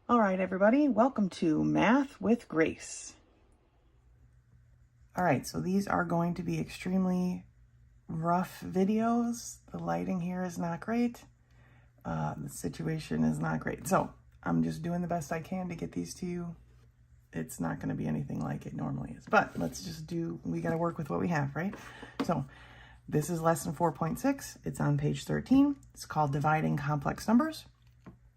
All right, everybody, welcome to Math with Grace. All right, so these are going to be extremely rough videos. The lighting here is not great. The situation is not great. So I'm just doing the best I can to get these to you. It's not going to be anything like it normally is, but we got to work with what we have, right? So this is lesson 4.6. It's on page 13. It's called Dividing Complex Numbers.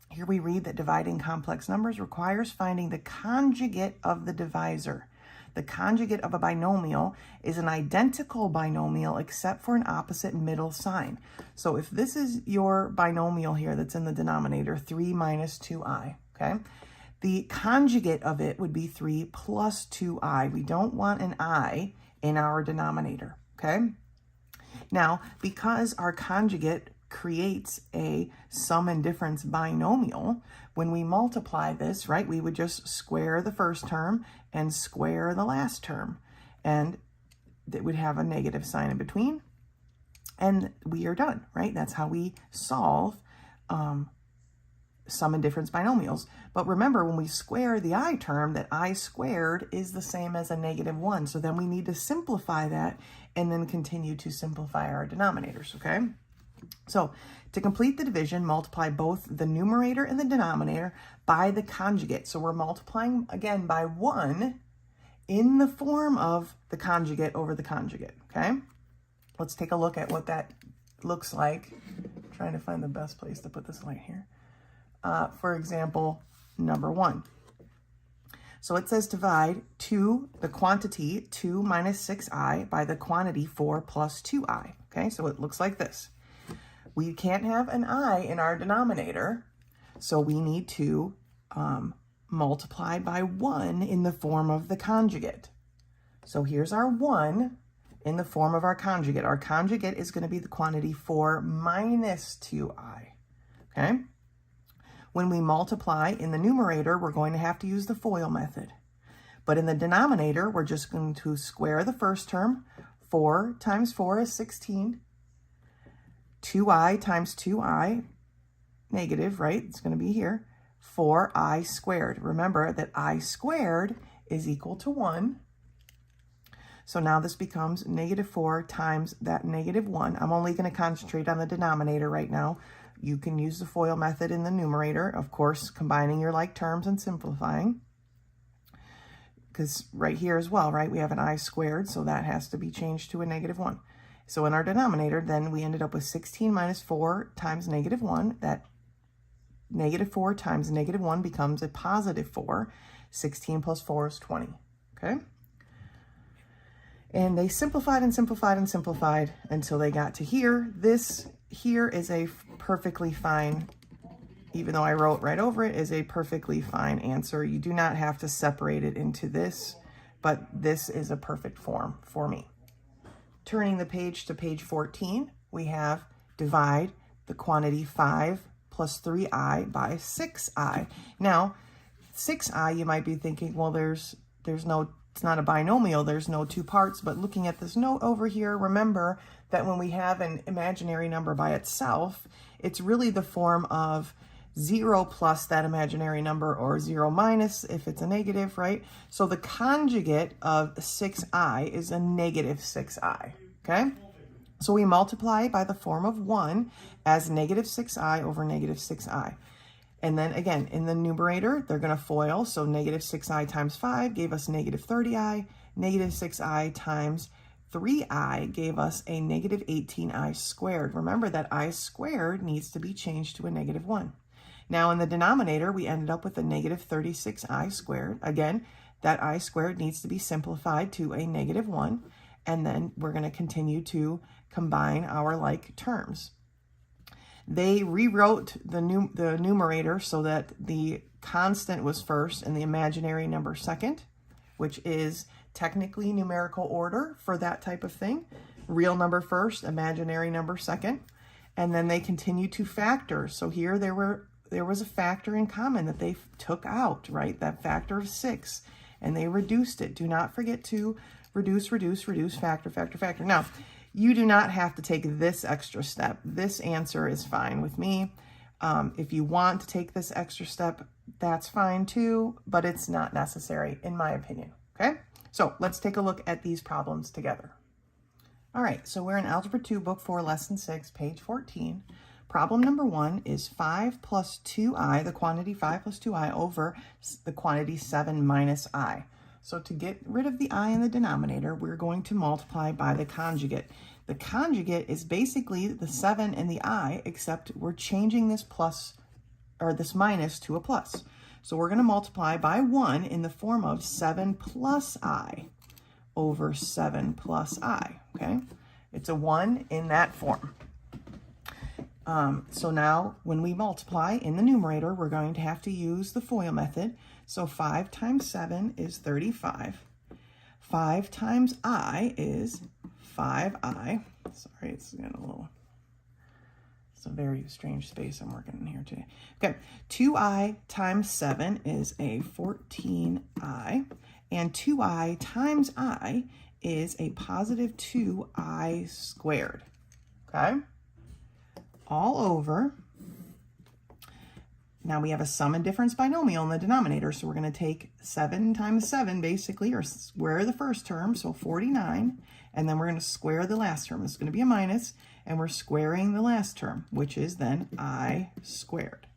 Here we read that dividing complex numbers requires finding the conjugate of the divisor. The conjugate of a binomial is an identical binomial except for an opposite middle sign. So if this is your binomial here that's in the denominator, 3 minus 2i, okay? The conjugate of it would be 3 plus 2i. We don't want an I in our denominator, okay? Now, because our conjugate creates a sum and difference binomial, when we multiply this, right, we would just square the first term and square the last term, and it would have a negative sign in between, and we are done, right? That's how we solve sum and difference binomials. But remember, when we square the I term, that I squared is the same as a -1, so then we need to simplify that and then continue to simplify our denominators, okay? So to complete the division, multiply both the numerator and the denominator by the conjugate. So we're multiplying again by 1 in the form of the conjugate over the conjugate, okay? Let's take a look at what that looks like. I'm trying to find the best place to put this light here. For example, number 1. So it says divide the quantity 2 minus 6i by the quantity 4 plus 2i, okay? So it looks like this. We can't have an I in our denominator, so we need to multiply by 1 in the form of the conjugate. So here's our 1 in the form of our conjugate. Our conjugate is going to be the quantity 4 minus 2i, okay? When we multiply in the numerator, we're going to have to use the FOIL method. But in the denominator, we're just going to square the first term. 4 times 4 is 16. 2i times 2i, negative, right? It's going to be here. 4i squared. Remember that I squared is equal to 1. So now this becomes -4 times that -1. I'm only going to concentrate on the denominator right now. You can use the FOIL method in the numerator, of course, combining your like terms and simplifying. Because right here as well, right, we have an I squared, so that has to be changed to a -1. So in our denominator, then we ended up with 16 minus 4 times -1. That -4 times -1 becomes a +4. 16 plus 4 is 20, okay? And they simplified and simplified and simplified until they got to here. This here is a perfectly fine, even though I wrote right over it, is a perfectly fine answer. You do not have to separate it into this, but this is a perfect form for me. Turning the page to page 14, we have divide the quantity 5 plus 3i by 6i. Now, 6i, you might be thinking, well, it's not a binomial, there's no two parts, but looking at this note over here, remember that when we have an imaginary number by itself, it's really the form of 0 plus that imaginary number, or 0 minus if it's a negative, right? So the conjugate of 6i is a -6i, okay? So we multiply by the form of 1 as -6i over -6i. And then again, in the numerator, they're going to FOIL, so -6i times 5 gave us -30i, -6i times 3i gave us a -18i squared. Remember that I squared needs to be changed to a -1. Now in the denominator, we ended up with a -36i squared. Again, that I squared needs to be simplified to a -1, and then we're going to continue to combine our like terms. They rewrote the numerator so that the constant was first and the imaginary number second, which is technically numerical order for that type of thing. Real number first, imaginary number second, and then they continue to factor. So here there was a factor in common that they took out, right? That factor of 6, and they reduced it. Do not forget to reduce, factor, factor. Now, you do not have to take this extra step. This answer is fine with me. If you want to take this extra step, that's fine too, but it's not necessary in my opinion, okay? So let's take a look at these problems together. All right, so we're in Algebra 2, Book 4, Lesson 6, page 14. Problem number 1 is 5 plus 2i, the quantity 5 plus 2i over the quantity 7 minus I. So to get rid of the I in the denominator, we're going to multiply by the conjugate. The conjugate is basically the 7 and the I, except we're changing this plus, or this minus to a plus. So we're going to multiply by 1 in the form of 7 plus I over 7 plus I, okay? It's a 1 in that form. So now when we multiply in the numerator, we're going to have to use the FOIL method. So 5 times 7 is 35. 5 times I is 5i. Sorry, it's getting a little, it's a very strange space I'm working in here today. Okay, 2i times 7 is a 14i. And 2i times I is a positive 2i squared, okay? All over, now we have a sum and difference binomial in the denominator, so we're going to take 7 times 7, basically, or square the first term, so 49, and then we're going to square the last term. It's going to be a minus, and we're squaring the last term, which is then I squared.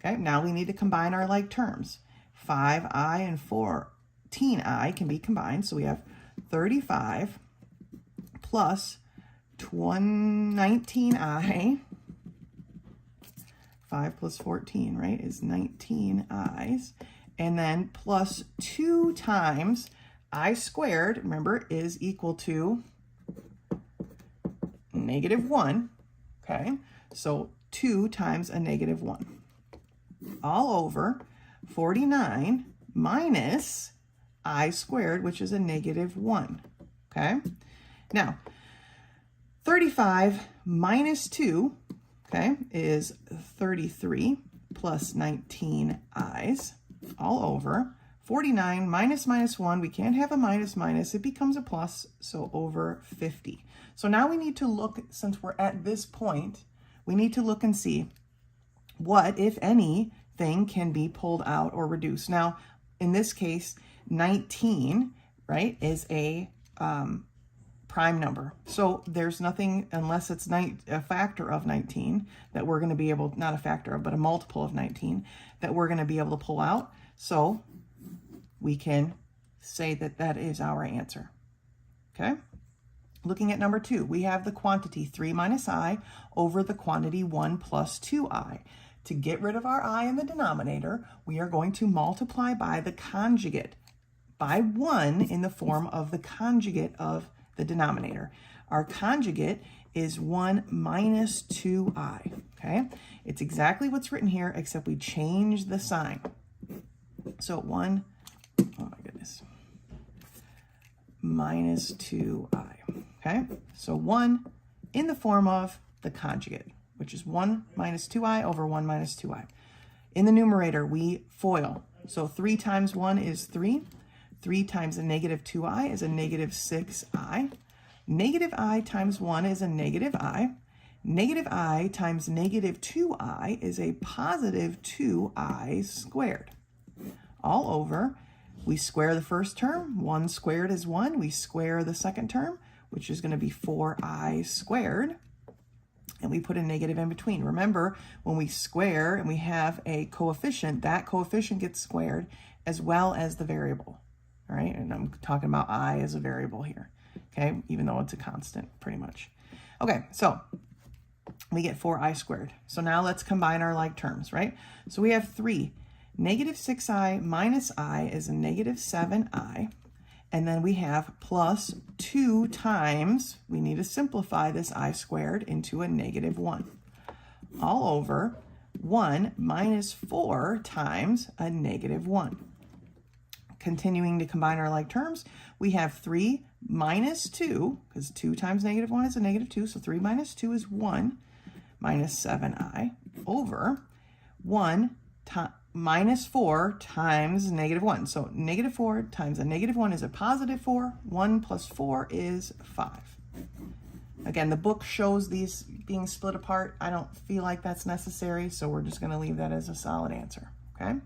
Okay, now we need to combine our like terms. 5i and 14i can be combined, so we have 35 plus 19i, 5 plus 14, right, is 19 i's, and then plus 2 times I squared, remember, is equal to -1, okay? So 2 times a -1, all over 49 minus I squared, which is a -1, okay? Now, 35 minus 2, okay, is 33 plus 19 i's, all over 49 minus 1, we can't have a minus, it becomes a plus, so over 50. So now we need to look, since we're at this point, we need to look and see what, if anything, can be pulled out or reduced. Now, in this case, 19, right, is a prime number. So there's nothing, unless it's a factor of 19, that we're going to be able, not a factor of, but a multiple of 19, that we're going to be able to pull out. So we can say that that is our answer. Okay? Looking at number 2, we have the quantity 3 minus I over the quantity 1 plus 2i. To get rid of our I in the denominator, we are going to multiply by the conjugate, by 1 in the form of the conjugate of the denominator. Our conjugate is 1 minus 2i, okay? It's exactly what's written here, except we change the sign. So 1, oh my goodness, minus 2i, okay? So 1 in the form of the conjugate, which is 1 minus 2i over 1 minus 2i. In the numerator, we FOIL. So 3 times 1 is 3. 3 times a -2i is a -6i. Negative I times 1 is a negative I. Negative I times -2i is a positive 2i squared. All over, we square the first term. 1 squared is 1. We square the second term, which is going to be 4i squared. And we put a negative in between. Remember, when we square and we have a coefficient, that coefficient gets squared as well as the variable. All right, and I'm talking about I as a variable here, okay, even though it's a constant, pretty much. Okay, so we get 4i squared. So now let's combine our like terms, right? So we have 3. -6i minus I is a -7i. And then we have plus 2 times, we need to simplify this I squared into a -1. All over 1 minus 4 times a -1. Continuing to combine our like terms, we have 3 minus 2, because 2 times -1 is a -2, so 3 minus 2 is 1, minus 7i, over 1 minus 4 times -1. So -4 times a -1 is a positive 4. 1 plus 4 is 5. Again, the book shows these being split apart. I don't feel like that's necessary, so we're just going to leave that as a solid answer, okay?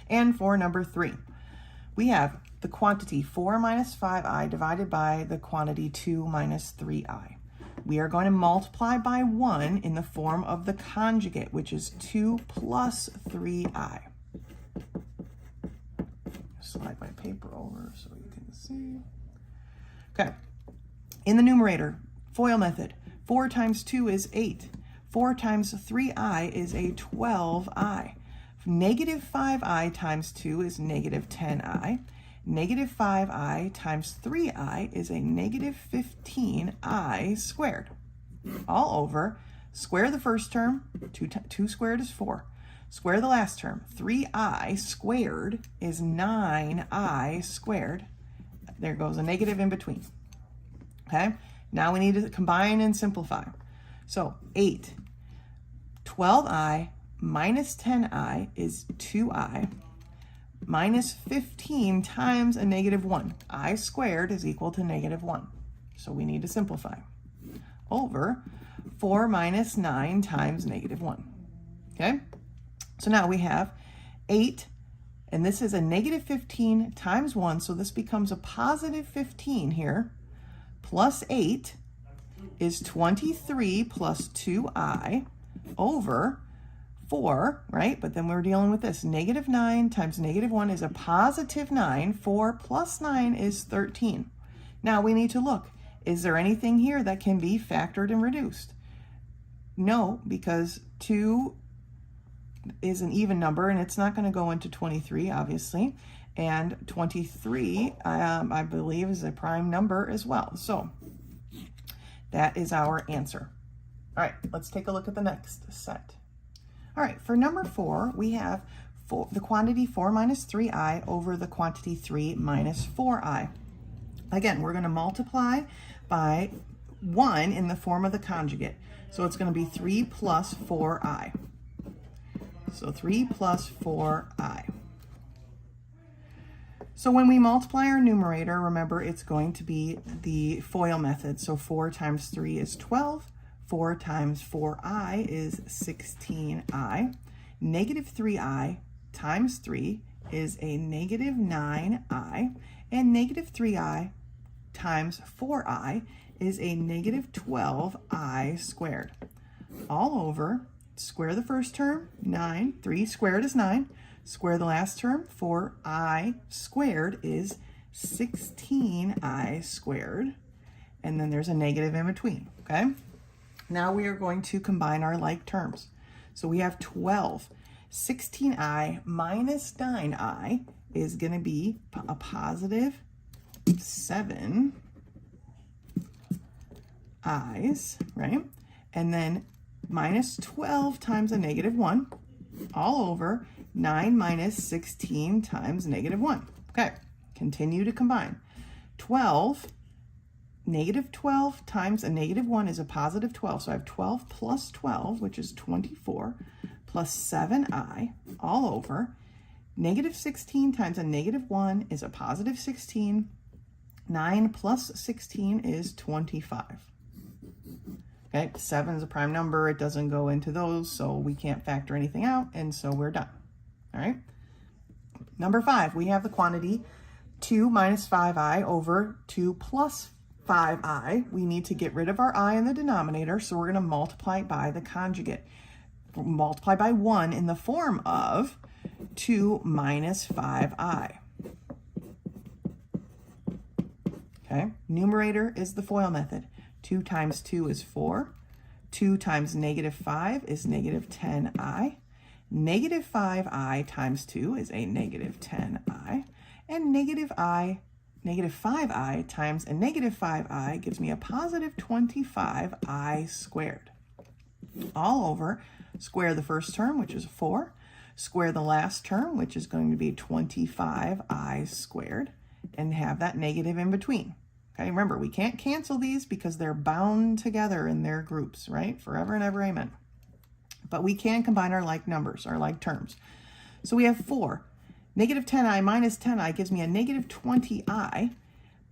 And for number 3, we have the quantity 4 minus 5i divided by the quantity 2 minus 3i. We are going to multiply by 1 in the form of the conjugate, which is 2 plus 3i. Slide my paper over so you can see. Okay. In the numerator, FOIL method, 4 times 2 is 8. 4 times 3i is a 12i. Negative 5i times 2 is negative 10i. Negative 5i times 3i is a negative 15i squared. All over, square the first term, 2 squared is 4. Square the last term, 3i squared is 9i squared. There goes a negative in between. Okay, now we need to combine and simplify. So 8, 12i minus 10i is 2i, minus 15 times a negative 1. I squared is equal to negative 1. So we need to simplify. Over 4 minus 9 times negative 1. Okay? So now we have 8, and this is a negative 15 times 1, so this becomes a positive 15 here, plus 8 is 23 plus 2i over 4, right? But then we're dealing with this. Negative 9 times negative 1 is a positive 9. 4 plus 9 is 13. Now we need to look. Is there anything here that can be factored and reduced? No, because 2 is an even number, and it's not going to go into 23, obviously. And 23, I believe, is a prime number as well. So that is our answer. All right, let's take a look at the next set. All right, for number 4, we have the quantity 4 minus 3i over the quantity 3 minus 4i. Again, we're going to multiply by 1 in the form of the conjugate. So it's going to be 3 plus 4i. So 3 plus 4i. So when we multiply our numerator, remember it's going to be the FOIL method. So 4 times 3 is 12. 4 times 4i is 16i. Negative 3i times 3 is a negative 9i. And negative 3i times 4i is a negative 12i squared. All over, square the first term, 9. 3 squared is 9. Square the last term, 4i squared is 16i squared. And then there's a negative in between, okay? Now we are going to combine our like terms. So we have 12. 16i minus 9i is going to be a positive 7 i's, right? And then minus 12 times a negative 1, all over 9 minus 16 times negative 1. Okay, continue to combine. 12, negative 12 times a negative 1 is a positive 12. So I have 12 plus 12, which is 24, plus 7i, all over. Negative 16 times a negative 1 is a positive 16. 9 plus 16 is 25. Okay, 7 is a prime number. It doesn't go into those, so we can't factor anything out, and so we're done. All right. Number 5, we have the quantity 2 minus 5i over 2 plus 5i. We need to get rid of our I in the denominator, so we're going to multiply by the conjugate. Multiply by 1 in the form of 2 minus 5i. Okay, numerator is the FOIL method. 2 times 2 is 4. 2 times negative 5 is negative 10i. Negative 5i times 2 is a negative 10i. And negative 5i times a negative 5i gives me a positive 25i squared. All over, square the first term, which is 4. Square the last term, which is going to be 25i squared, and have that negative in between. Okay, remember, we can't cancel these because they're bound together in their groups, right? Forever and ever, amen. But we can combine our like numbers, our like terms. So we have 4. Negative 10i minus 10i gives me a negative 20i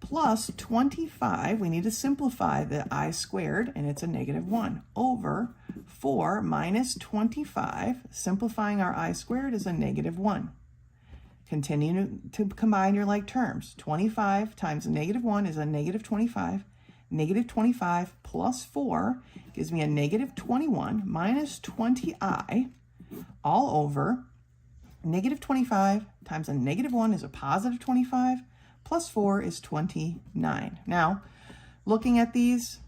plus 25. We need to simplify the I squared, and it's a negative 1 over 4 minus 25. Simplifying our I squared is a negative 1. Continue to combine your like terms. 25 times a negative 1 is a negative 25. Negative 25 plus 4 gives me a negative 21 minus 20i all over negative 25 times a negative 1 is a positive 25 plus 4 is 29. Now, looking at these,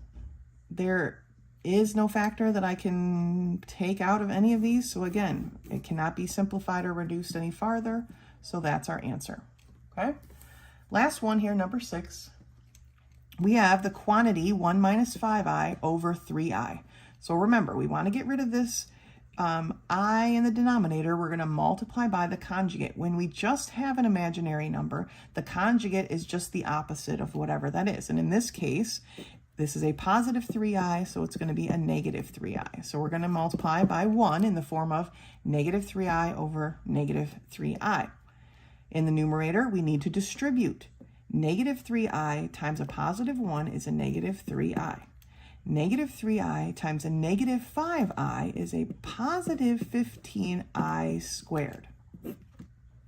there is no factor that I can take out of any of these. So again, it cannot be simplified or reduced any farther. So that's our answer, okay? Last one here, number 6. We have the quantity 1 minus 5i over 3i. So remember, we want to get rid of this I in the denominator. We're going to multiply by the conjugate. When we just have an imaginary number, the conjugate is just the opposite of whatever that is. And in this case, this is a positive 3i, so it's going to be a negative 3i. So we're going to multiply by 1 in the form of negative 3i over negative 3i. In the numerator, we need to distribute. Negative 3i times a positive 1 is a negative 3i. Negative 3i times a negative 5i is a positive 15i squared.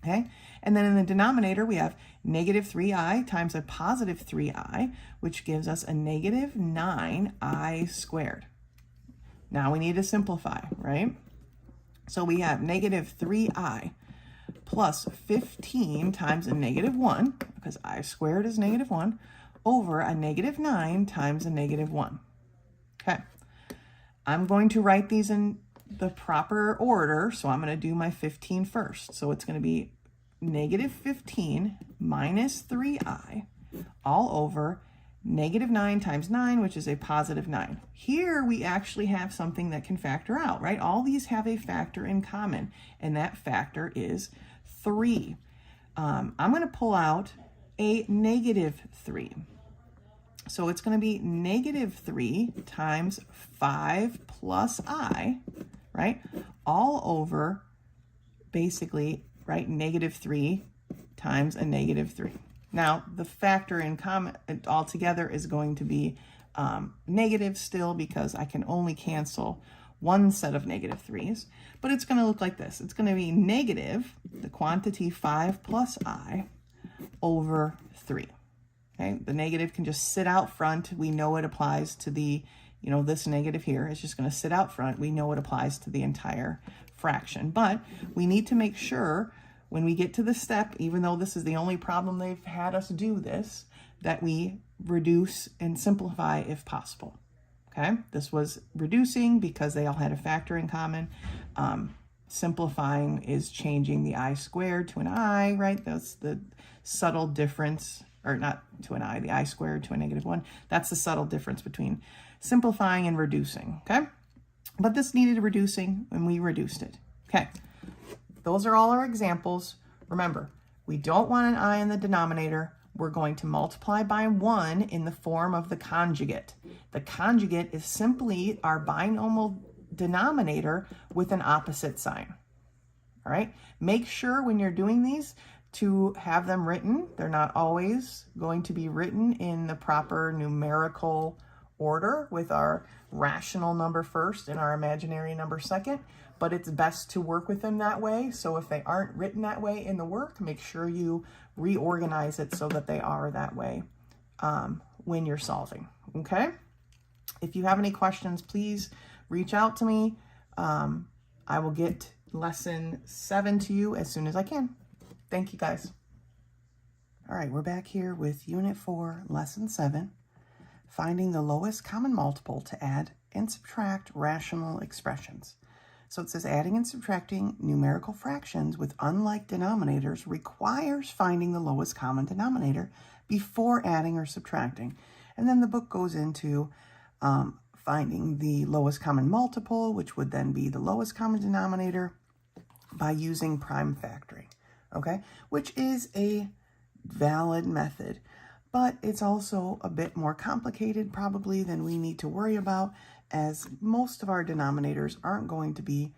Okay? And then in the denominator, we have negative 3i times a positive 3i, which gives us a negative 9i squared. Now we need to simplify, right? So we have negative 3i plus 15 times a negative 1, because I squared is negative 1, over a negative 9 times a negative 1. Okay, I'm going to write these in the proper order, so I'm going to do my 15 first. So it's going to be negative 15 minus 3i all over negative 9 times 9, which is a positive 9. Here we actually have something that can factor out, right? All these have a factor in common, and that factor is 3. I'm going to pull out a negative 3. So it's going to be negative 3 times 5 plus I, right? All over, basically, right, negative 3 times a negative 3. Now, the factor in common altogether is going to be negative still, because I can only cancel one set of negative 3's, but it's going to look like this. It's going to be negative the quantity 5 plus I over 3. Okay, the negative can just sit out front. We know it applies to the, this negative here is just going to sit out front. We know it applies to the entire fraction, but we need to make sure when we get to the step, even though this is the only problem they've had us do this, that we reduce and simplify if possible. Okay, this was reducing because they all had a factor in common. Simplifying is changing the I squared to an I, right? That's the subtle difference, or not to an I, the I squared to a negative 1. That's the subtle difference between simplifying and reducing, okay? But this needed reducing, and we reduced it. Okay, those are all our examples. Remember, we don't want an I in the denominator. We're going to multiply by 1 in the form of the conjugate. The conjugate is simply our binomial denominator with an opposite sign. All right, make sure when you're doing these to have them written. They're not always going to be written in the proper numerical order with our rational number first and our imaginary number second, but it's best to work with them that way. So if they aren't written that way in the work, make sure you reorganize it so that they are that way when you're solving, okay? If you have any questions, please reach out to me. I will get lesson 7 to you as soon as I can. Thank you, guys. All right, we're back here with Unit 4, Lesson 7, finding the lowest common multiple to add and subtract rational expressions. So it says adding and subtracting numerical fractions with unlike denominators requires finding the lowest common denominator before adding or subtracting. And then the book goes into finding the lowest common multiple, which would then be the lowest common denominator, by using prime factoring, okay? Which is a valid method, but it's also a bit more complicated probably than we need to worry about, as most of our denominators aren't going to be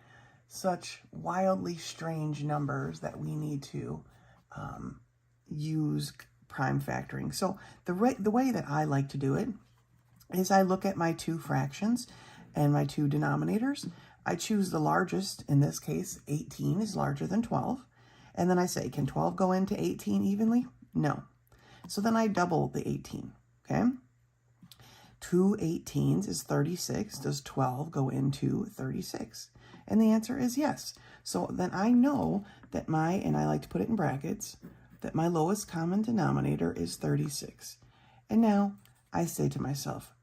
such wildly strange numbers that we need to use prime factoring. So the way that I like to do it is I look at my two fractions and my two denominators. I choose the largest, in this case 18 is larger than 12, And then I say, can 12 go into 18 evenly? No. So then I double the 18, okay? 2 18s is 36. Does 12 go into 36? And the answer is yes. So then I know that and I like to put it in brackets, that my lowest common denominator is 36. And now I say to myself,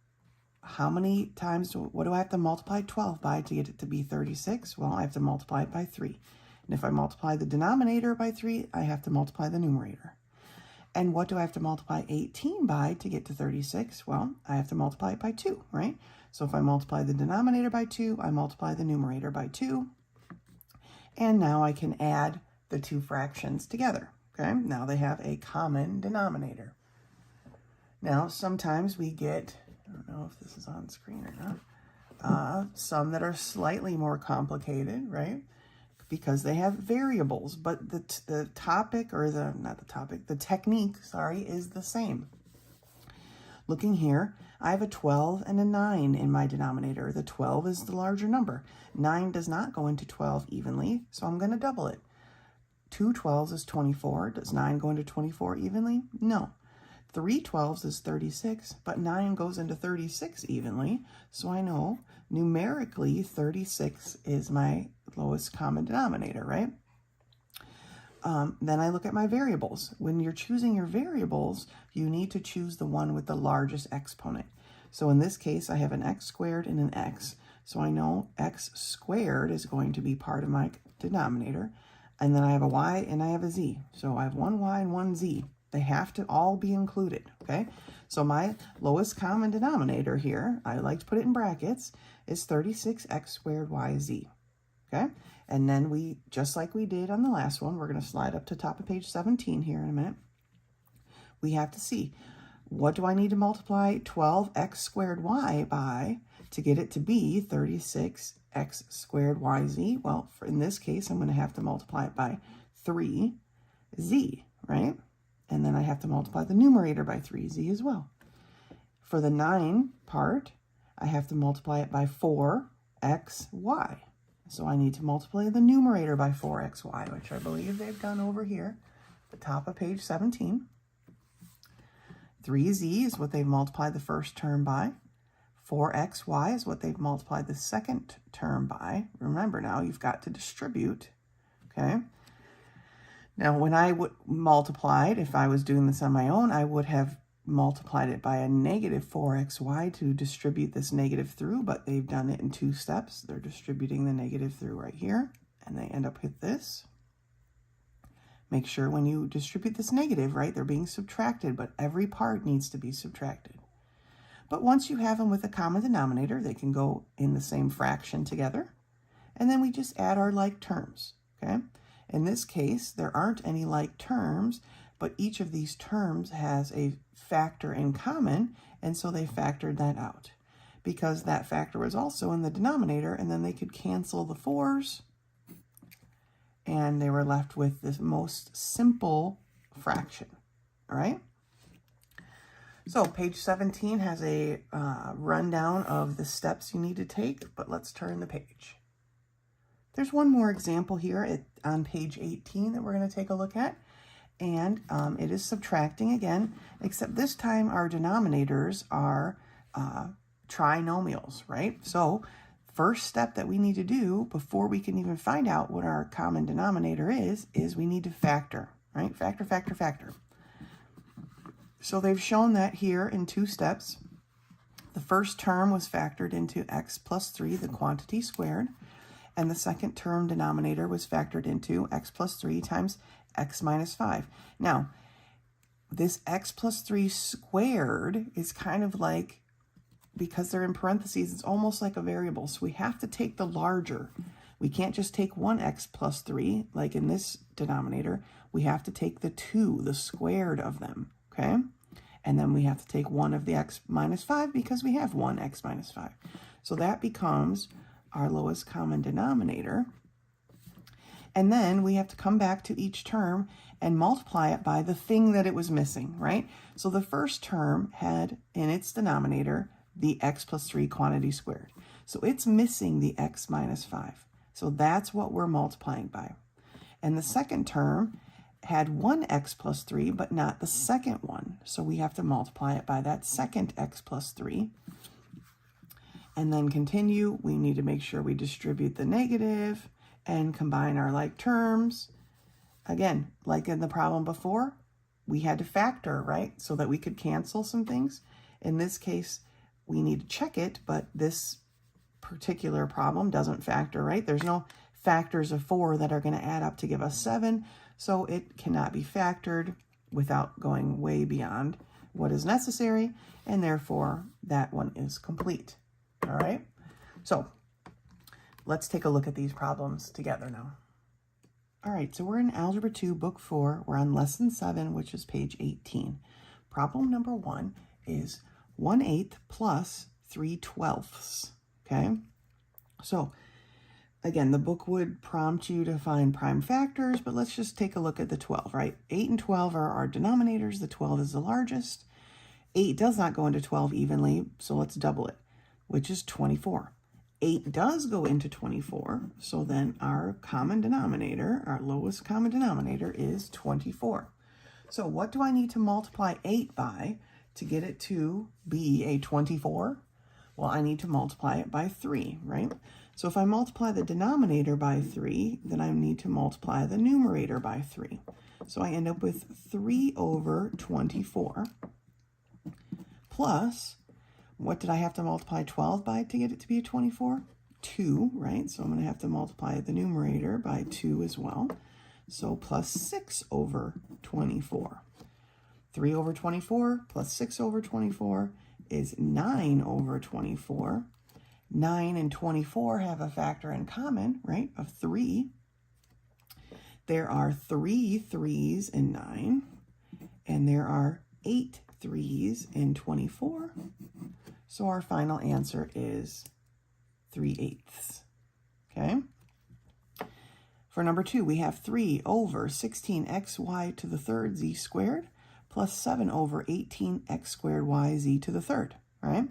how many times, what do I have to multiply 12 by to get it to be 36? Well, I have to multiply it by 3. And if I multiply the denominator by 3, I have to multiply the numerator. And what do I have to multiply 18 by to get to 36? Well, I have to multiply it by 2, right? So if I multiply the denominator by 2, I multiply the numerator by 2. And now I can add the two fractions together, okay? Now they have a common denominator. Now, sometimes we get, I don't know if this is on screen or not, some that are slightly more complicated, right? Because they have variables, but the topic, or the technique, sorry, is the same. Looking here, I have a 12 and a 9 in my denominator. The 12 is the larger number. 9 does not go into 12 evenly, so I'm going to double it. 2 12s is 24. Does 9 go into 24 evenly? No. 3 12s is 36, but 9 goes into 36 evenly, so I know numerically 36 is my lowest common denominator, right? Then I look at my variables. When you're choosing your variables, you need to choose the one with the largest exponent. So in this case, I have an x squared and an x. So I know x squared is going to be part of my denominator. And then I have a y and I have a z. So I have one y and one z. They have to all be included, okay? So my lowest common denominator here, I like to put it in brackets, is 36x squared yz, okay? And then we, just like we did on the last one, we're going to slide up to top of page 17 here in a minute. We have to see, what do I need to multiply 12x squared y by to get it to be 36x squared yz? Well, in this case, I'm going to have to multiply it by 3z, right? And then I have to multiply the numerator by 3z as well. For the 9 part, I have to multiply it by 4xy. So I need to multiply the numerator by 4xy, which I believe they've done over here, the top of page 17. 3z is what they've multiplied the first term by. 4xy is what they've multiplied the second term by. Remember now, you've got to distribute, okay? Now, when I would multiply it, if I was doing this on my own, I would have multiplied it by a negative 4xy to distribute this negative through, but they've done it in 2 steps. They're distributing the negative through right here, and they end up with this. Make sure when you distribute this negative, right, they're being subtracted, but every part needs to be subtracted. But once you have them with a common denominator, they can go in the same fraction together, and then we just add our like terms, okay? In this case, there aren't any like terms, but each of these terms has a factor in common, and so they factored that out because that factor was also in the denominator, and then they could cancel the 4s, and they were left with the most simple fraction, all right? So page 17 has a rundown of the steps you need to take, but let's turn the page. There's one more example here on page 18 that we're going to take a look at, and it is subtracting again, except this time our denominators are trinomials, right? So first step that we need to do before we can even find out what our common denominator is we need to factor, right? Factor, factor, factor. So they've shown that here in 2 steps. The first term was factored into x plus 3, the quantity squared. And the second term denominator was factored into x plus 3 times x minus 5. Now, this x plus 3 squared is kind of like, because they're in parentheses, it's almost like a variable. So we have to take the larger. We can't just take one x plus 3, like in this denominator. We have to take the 2, the squared of them, okay? And then we have to take 1 of the x minus 5 because we have 1 x minus 5. So that becomes our lowest common denominator. And then we have to come back to each term and multiply it by the thing that it was missing, right? So the first term had in its denominator the x plus 3 quantity squared. So it's missing the x minus 5. So that's what we're multiplying by. And the second term had one x plus 3, but not the second one. So we have to multiply it by that second x plus 3. And then continue. We need to make sure we distribute the negative and combine our like terms. Again, like in the problem before, we had to factor, right? So that we could cancel some things. In this case, we need to check it, but this particular problem doesn't factor, right? There's no factors of 4 that are going to add up to give us 7, so it cannot be factored without going way beyond what is necessary, and therefore that one is complete. All right, so let's take a look at these problems together now. All right, so we're in Algebra 2, Book 4. We're on Lesson 7, which is page 18. Problem number 1 is 1/8 plus 3/12. Okay, so again, the book would prompt you to find prime factors, but let's just take a look at the 12, right? 8 and 12 are our denominators. The 12 is the largest. 8 does not go into 12 evenly, so let's double it, which is 24. 8 does go into 24, so then our common denominator, our lowest common denominator, is 24. So what do I need to multiply 8 by to get it to be a 24? Well, I need to multiply it by 3, right? So if I multiply the denominator by 3, then I need to multiply the numerator by 3. So I end up with 3 over 24 plus, what did I have to multiply 12 by to get it to be a 24? 2, right? So I'm going to have to multiply the numerator by 2 as well. So plus 6 over 24. 3 over 24 plus 6 over 24 is 9 over 24. 9 and 24 have a factor in common, right, of 3. There are 3 3s in 9, and there are 8 3s in 24. So our final answer is 3/8. Okay? For number 2, we have 3 over 16xy to the third z squared plus 7 over 18x squared yz to the third, right?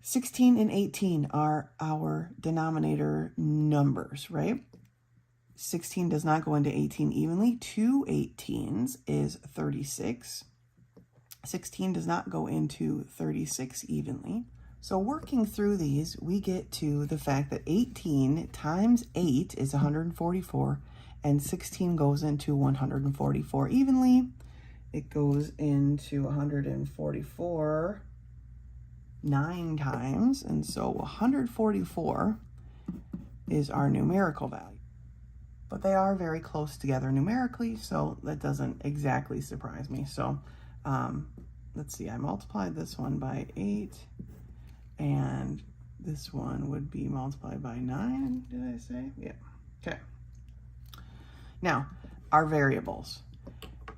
16 and 18 are our denominator numbers, right? 16 does not go into 18 evenly. 2 18s is 36. 16 does not go into 36 evenly. So working through these, we get to the fact that 18 times 8 is 144, and 16 goes into 144 evenly. It goes into 144 9 times, and so 144 is our numerical value. But they are very close together numerically, so that doesn't exactly surprise me. So let's see, I multiplied this one by 8, and this one would be multiplied by 9, did I say? Yeah, okay. Now, our variables.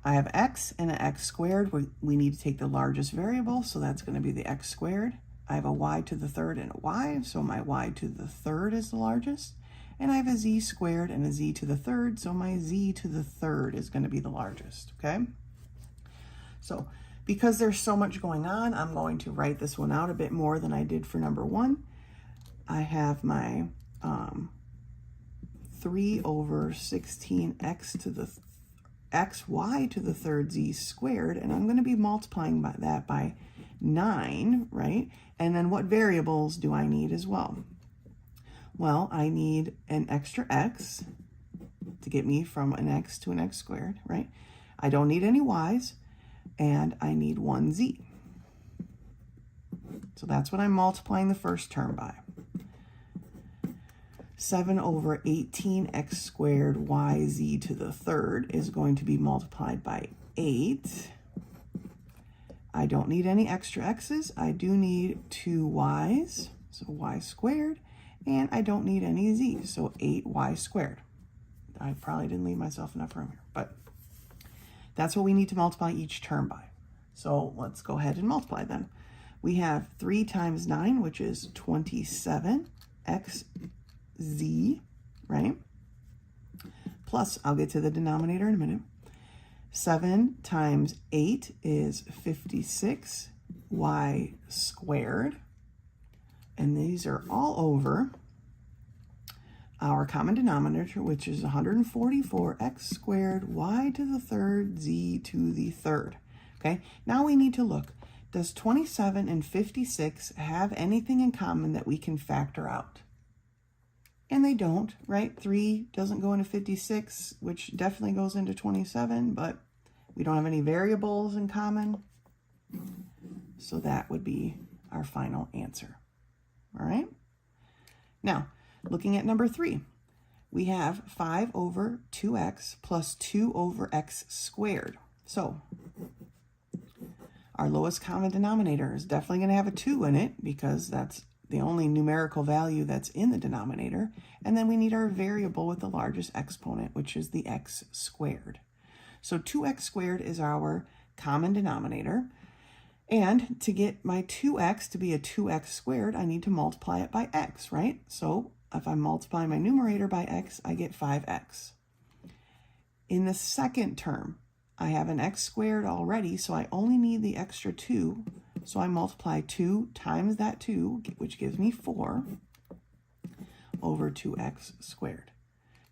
I have x and an x squared. We need to take the largest variable, so that's going to be the x squared. I have a y to the third and a y, so my y to the third is the largest. And I have a z squared and a z to the third, so my z to the third is going to be the largest, okay? So because there's so much going on, I'm going to write this one out a bit more than I did for number 1. I have my 3 over 16x to the xy to the third z squared, and I'm going to be multiplying that by 9, right? And then what variables do I need as well? Well, I need an extra x to get me from an x to an x squared, right? I don't need any y's, and I need one z. So that's what I'm multiplying the first term by. 7 over 18x squared yz to the third is going to be multiplied by 8. I don't need any extra x's. I do need 2 y's, so y squared, and I don't need any z's, so 8y squared. I probably didn't leave myself enough room here, but that's what we need to multiply each term by. So let's go ahead and multiply then. We have 3 times 9, which is 27x z, right? Plus, I'll get to the denominator in a minute. 7 times 8 is 56 y squared. And these are all over our common denominator, which is 144x squared y to the third z to the third. Okay, now we need to look. Does 27 and 56 have anything in common that we can factor out? And they don't, right? 3 doesn't go into 56, which definitely goes into 27, but we don't have any variables in common. So that would be our final answer. All right? Now, looking at number 3, we have 5 over 2x plus 2 over x squared. So our lowest common denominator is definitely going to have a 2 in it because that's the only numerical value that's in the denominator. And then we need our variable with the largest exponent, which is the x squared. So 2x squared is our common denominator. And to get my 2x to be a 2x squared, I need to multiply it by x, right? So if I multiply my numerator by x, I get 5x. In the second term, I have an x squared already, so I only need the extra 2. So I multiply 2 times that 2, which gives me 4 over 2x squared.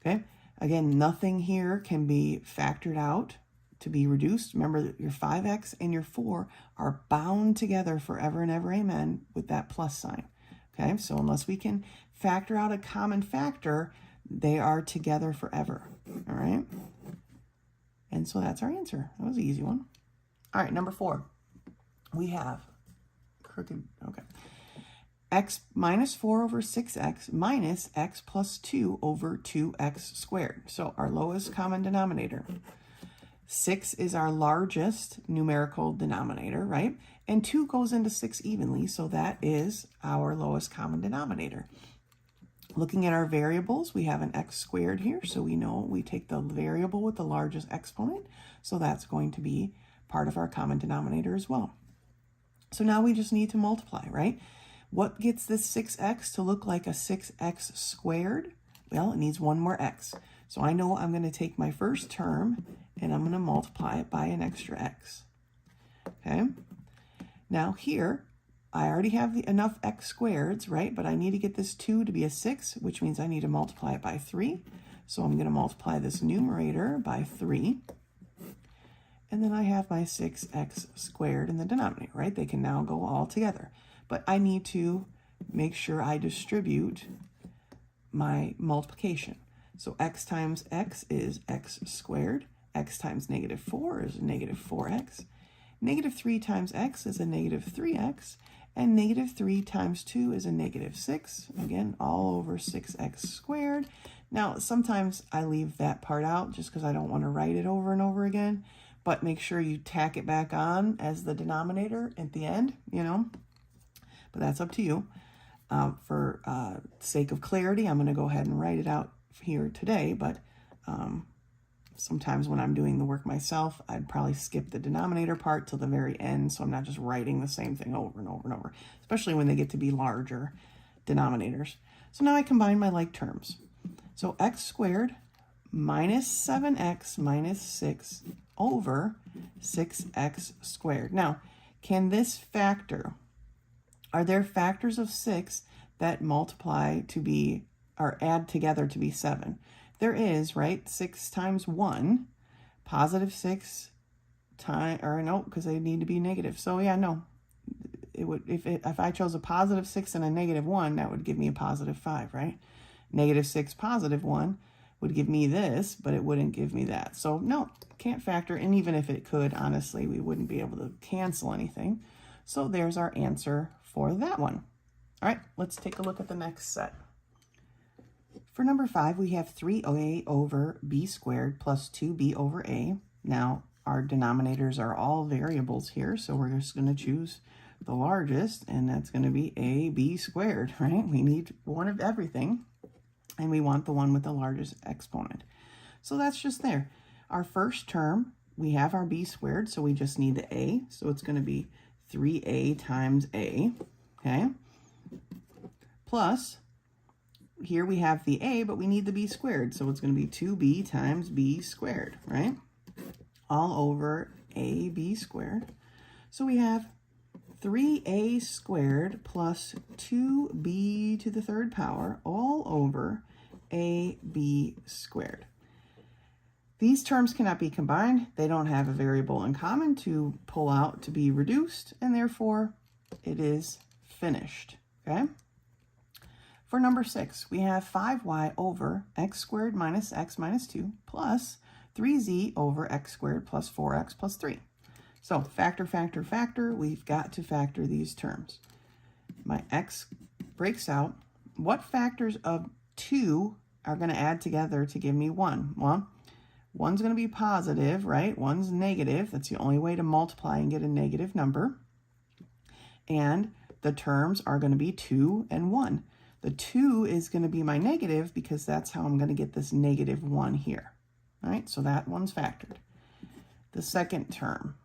Okay, again, nothing here can be factored out to be reduced. Remember that your 5x and your 4 are bound together forever and ever, amen, with that plus sign. Okay, so unless we can factor out a common factor, they are together forever. All right, and so that's our answer. That was an easy one. All right, number 4. We have x minus 4 over 6x minus x plus 2 over 2x squared. So our lowest common denominator. 6 is our largest numerical denominator, right? And 2 goes into 6 evenly, so that is our lowest common denominator. Looking at our variables, we have an x squared here, so we know we take the variable with the largest exponent, so that's going to be part of our common denominator as well. So now we just need to multiply, right? What gets this 6x to look like a 6x squared? Well, it needs one more x. So I know I'm going to take my first term and I'm going to multiply it by an extra x. Okay? Now here, I already have enough x squareds, right? But I need to get this 2 to be a 6, which means I need to multiply it by 3. So I'm going to multiply this numerator by 3. And then I have my 6x squared in the denominator, right? They can now go all together. But I need to make sure I distribute my multiplication. So x times x is x squared. X times negative 4 is negative 4x. Negative 3 times x is a negative 3x. And negative 3 times 2 is a negative 6. Again, all over 6x squared. Now, sometimes I leave that part out just because I don't want to write it over and over again. But make sure you tack it back on as the denominator at the end, you know. But that's up to you. For sake of clarity, I'm going to go ahead and write it out here today. But sometimes when I'm doing the work myself, I'd probably skip the denominator part till the very end, so I'm not just writing the same thing over and over and over, especially when they get to be larger denominators. So now I combine my like terms. So x squared minus 7x minus 6 over 6x squared. Now, can this factor, are there factors of 6 that multiply to be, or add together to be 7? There is, right? 6 times 1, positive 6 times, or no, because they need to be negative. So yeah, no. It would, if I chose a positive 6 and a negative 1, that would give me a positive 5, right? Negative 6, positive 1 would give me this, but it wouldn't give me that. So no, can't factor. And even if it could, honestly, we wouldn't be able to cancel anything. So there's our answer for that one. All right, let's take a look at the next set. For number 5, we have 3a over b squared plus 2b over a. Now, our denominators are all variables here, so we're just going to choose the largest, and that's going to be ab squared, right? We need one of everything, and we want the one with the largest exponent. So that's just there. Our first term, we have our b squared, so we just need the a. So it's going to be 3a times a, okay? Plus, here we have the a, but we need the b squared. So it's going to be 2b times b squared, right? All over ab squared. So we have 3a squared plus 2b to the third power all over AB squared. These terms cannot be combined. They don't have a variable in common to pull out to be reduced, and therefore it is finished, okay? For number 6, we have 5y over x squared minus x minus 2 plus 3z over x squared plus 4x plus 3. So factor, factor, factor, we've got to factor these terms. My x breaks out. What factors of 2 are going to add together to give me 1? Well, 1's going to be positive, right? 1's negative. That's the only way to multiply and get a negative number. And the terms are going to be 2 and 1. The 2 is going to be my negative because that's how I'm going to get this negative 1 here. All right, so that one's factored. The second term,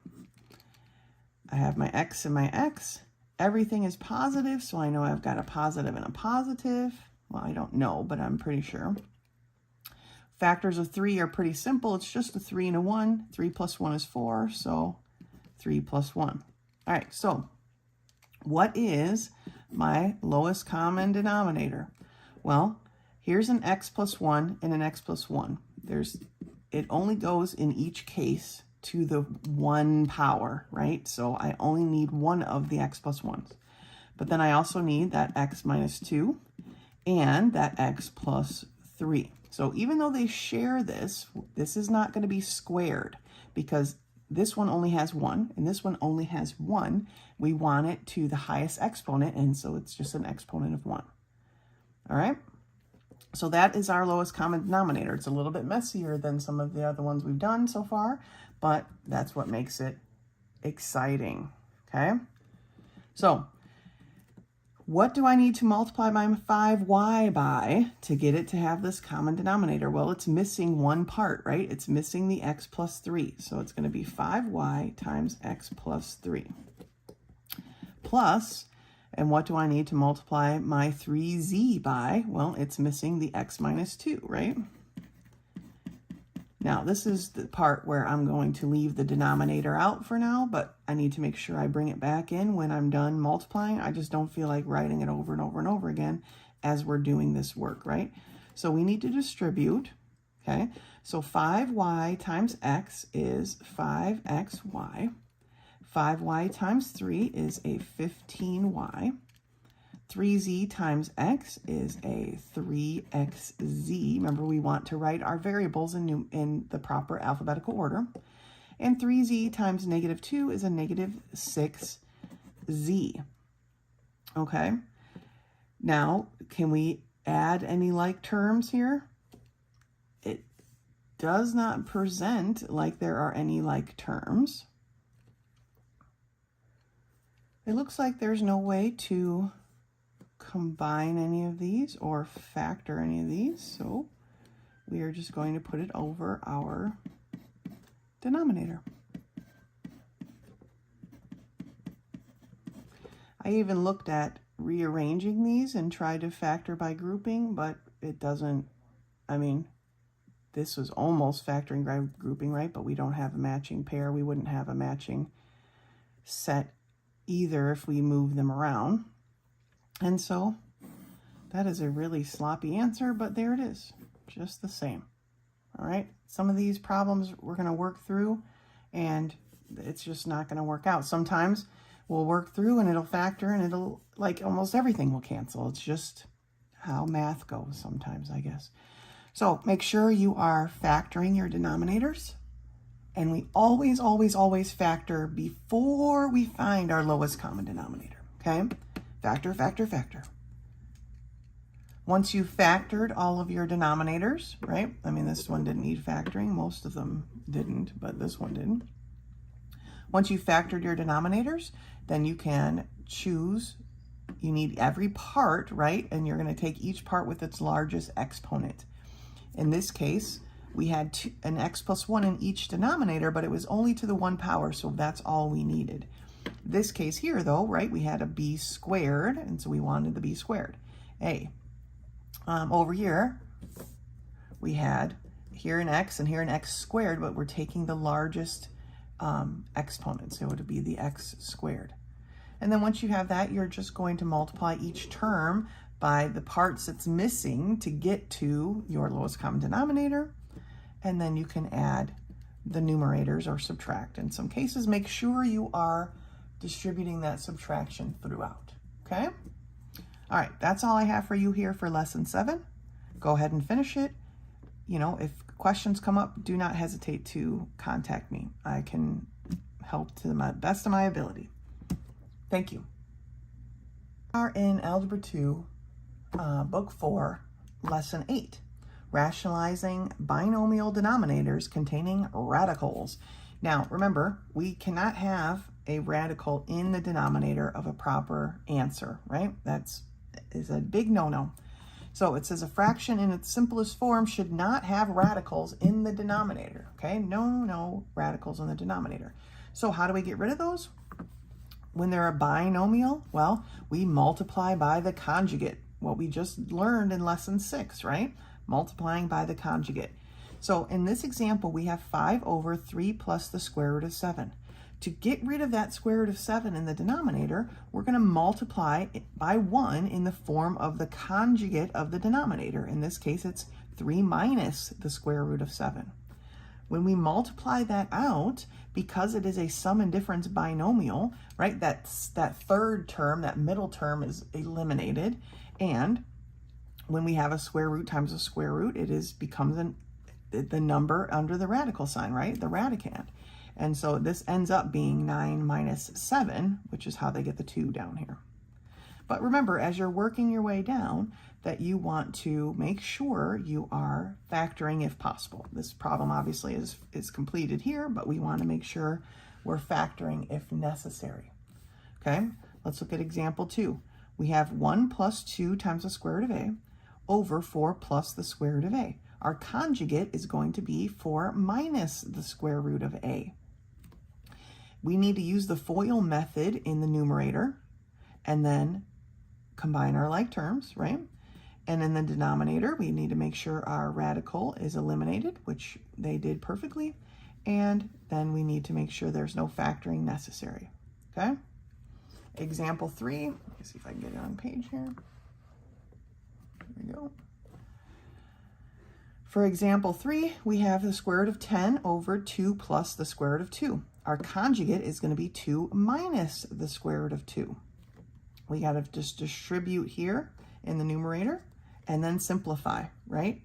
I have my x and my x. Everything is positive, so I know I've got a positive and a positive. Well, I don't know, but I'm pretty sure. Factors of 3 are pretty simple. It's just a 3 and a 1. 3 plus 1 is 4, so 3 plus 1. All right, so what is my lowest common denominator? Well, here's an x plus 1 and an x plus 1. It only goes in each case to the 1 power, right? So I only need one of the x plus 1s. But then I also need that x minus 2 and that x plus 3. So even though they share this is not going to be squared because this one only has 1 and this one only has 1. We want it to the highest exponent, and so it's just an exponent of 1. All right? So that is our lowest common denominator. It's a little bit messier than some of the other ones we've done so far, but that's what makes it exciting, okay? So what do I need to multiply my 5y by to get it to have this common denominator? Well, it's missing one part, right? It's missing the x plus 3. So it's going to be 5y times x plus 3. Plus, and what do I need to multiply my 3z by? Well, it's missing the x minus 2, right? Now, this is the part where I'm going to leave the denominator out for now, but I need to make sure I bring it back in when I'm done multiplying. I just don't feel like writing it over and over and over again as we're doing this work, right? So we need to distribute, okay? So 5y times x is 5xy. 5y times 3 is a 15y. 3z times x is a 3xz. Remember, we want to write our variables in the proper alphabetical order. And 3z times negative 2 is a negative 6z. Okay. Now, can we add any like terms here? It does not present like there are any like terms. It looks like there's no way to combine any of these or factor any of these, so we are just going to put it over our denominator. I even looked at rearranging these and tried to factor by grouping, but it doesn't, I mean, this was almost factoring by grouping, right? But we don't have a matching pair. We wouldn't have a matching set either if we move them around. And so that is a really sloppy answer, but there it is, just the same. All right, some of these problems we're going to work through, and it's just not going to work out. Sometimes we'll work through and it'll factor, and it'll, like almost everything will cancel. It's just how math goes sometimes, I guess. So make sure you are factoring your denominators. And we always, always, always factor before we find our lowest common denominator, okay? Factor, factor, factor. Once you've factored all of your denominators, right? I mean, this one didn't need factoring. Most of them didn't, but this one didn't. Once you've factored your denominators, then you can choose. You need every part, right? And you're going to take each part with its largest exponent. In this case, we had an x plus 1 in each denominator, but it was only to the 1 power, so that's all we needed. This case here, though, right, we had a b squared, and so we wanted the b squared. Over here, we had here an x and here an x squared, but we're taking the largest exponent, so it would be the x squared. And then once you have that, you're just going to multiply each term by the parts it's missing to get to your lowest common denominator, and then you can add the numerators or subtract. In some cases, make sure you are distributing that subtraction throughout, okay? All right, that's all I have for you here for lesson 7. Go ahead and finish it. You know, if questions come up, do not hesitate to contact me. I can help to the best of my ability. Thank you. We are in Algebra 2, Book 4, Lesson 8, Rationalizing Binomial Denominators Containing Radicals. Now, remember, we cannot have a radical in the denominator of a proper answer, right? That is a big no-no. So it says a fraction in its simplest form should not have radicals in the denominator, okay? No radicals in the denominator. So how do we get rid of those? When they're a binomial, well, we multiply by the conjugate, what we just learned in lesson 6, right? Multiplying by the conjugate. So in this example, we have 5 over 3 plus the square root of 7. To get rid of that square root of 7 in the denominator, we're going to multiply it by 1 in the form of the conjugate of the denominator. In this case, it's 3 minus the square root of 7. When we multiply that out, because it is a sum and difference binomial, right, that third term, that middle term is eliminated. And when we have a square root times a square root, it becomes the number under the radical sign, right, the radicand. And so this ends up being 9 minus 7, which is how they get the 2 down here. But remember, as you're working your way down, that you want to make sure you are factoring if possible. This problem obviously is completed here, but we want to make sure we're factoring if necessary. Okay, let's look at example 2. We have 1 plus 2 times the square root of a over 4 plus the square root of a. Our conjugate is going to be 4 minus the square root of a. We need to use the FOIL method in the numerator and then combine our like terms, right? And in the denominator, we need to make sure our radical is eliminated, which they did perfectly. And then we need to make sure there's no factoring necessary, okay? Example 3, let me see if I can get it on page here. There we go. For example 3, we have the square root of 10 over 2 plus the square root of 2. Our conjugate is going to be 2 minus the square root of 2. We got to just distribute here in the numerator and then simplify, right?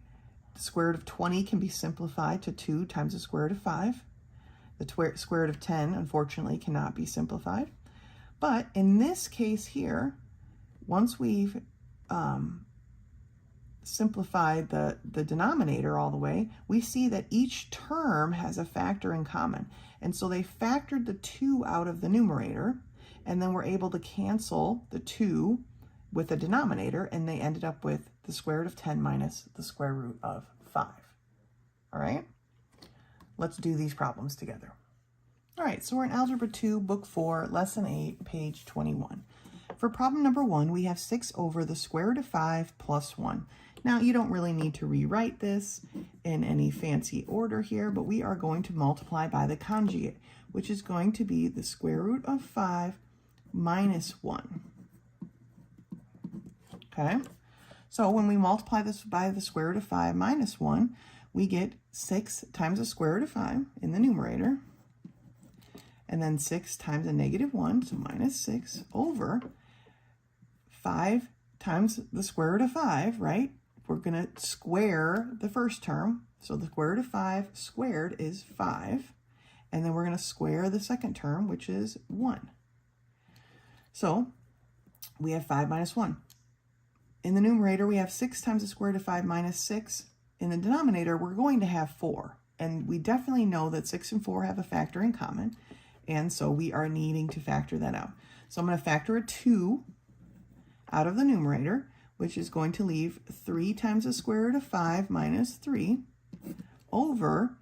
The square root of 20 can be simplified to 2 times the square root of 5. The square root of 10, unfortunately, cannot be simplified. But in this case here, once we've simplified the denominator all the way, we see that each term has a factor in common. And so they factored the 2 out of the numerator, and then we're able to cancel the 2 with the denominator, and they ended up with the square root of 10 minus the square root of 5. All right? Let's do these problems together. All right, so we're in Algebra 2, Book 4, Lesson 8, page 21. For problem number 1, we have 6 over the square root of 5 plus 1. Now, you don't really need to rewrite this in any fancy order here, but we are going to multiply by the conjugate, which is going to be the square root of 5 minus 1. Okay? So when we multiply this by the square root of 5 minus 1, we get 6 times the square root of 5 in the numerator, and then 6 times a negative 1, so minus 6, over 5 times the square root of 5, right? We're going to square the first term. So the square root of 5 squared is 5. And then we're going to square the second term, which is 1. So we have 5 minus 1. In the numerator, we have 6 times the square root of 5 minus 6. In the denominator, we're going to have 4. And we definitely know that 6 and 4 have a factor in common. And so we are needing to factor that out. So I'm going to factor a 2 out of the numerator, which is going to leave 3 times the square root of 5 minus 3 over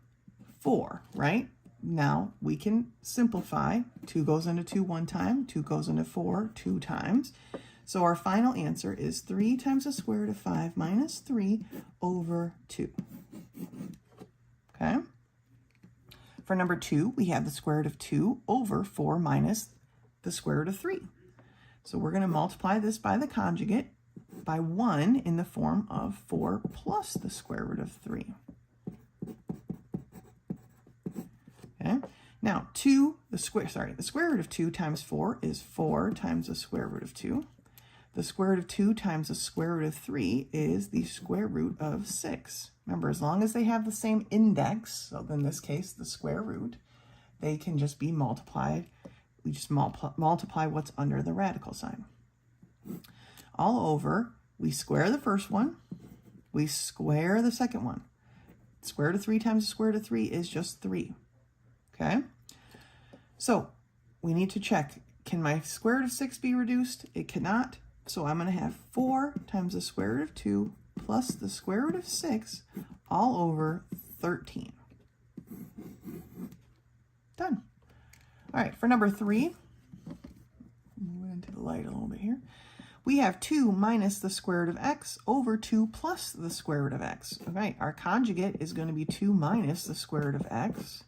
4, right? Now we can simplify. 2 goes into 2 one time, 2 goes into 4 2 times. So our final answer is 3 times the square root of 5 minus 3 over 2. Okay? For number 2, we have the square root of 2 over 4 minus the square root of 3. So we're going to multiply this by the conjugate, by 1 in the form of 4 plus the square root of 3. Okay, now the square root of 2 times 4 is 4 times the square root of 2. The square root of 2 times the square root of 3 is the square root of 6. Remember, as long as they have the same index, so in this case, the square root, they can just be multiplied. We just multiply what's under the radical sign. All over, we square the first one, we square the second one. Square root of 3 times the square root of 3 is just 3. Okay? So, we need to check, can my square root of 6 be reduced? It cannot. So I'm going to have 4 times the square root of 2 plus the square root of 6 all over 13. Done. All right, for number 3, move into the light a little bit here. We have 2 minus the square root of x over 2 plus the square root of x. Okay, our conjugate is going to be 2 minus the square root of x.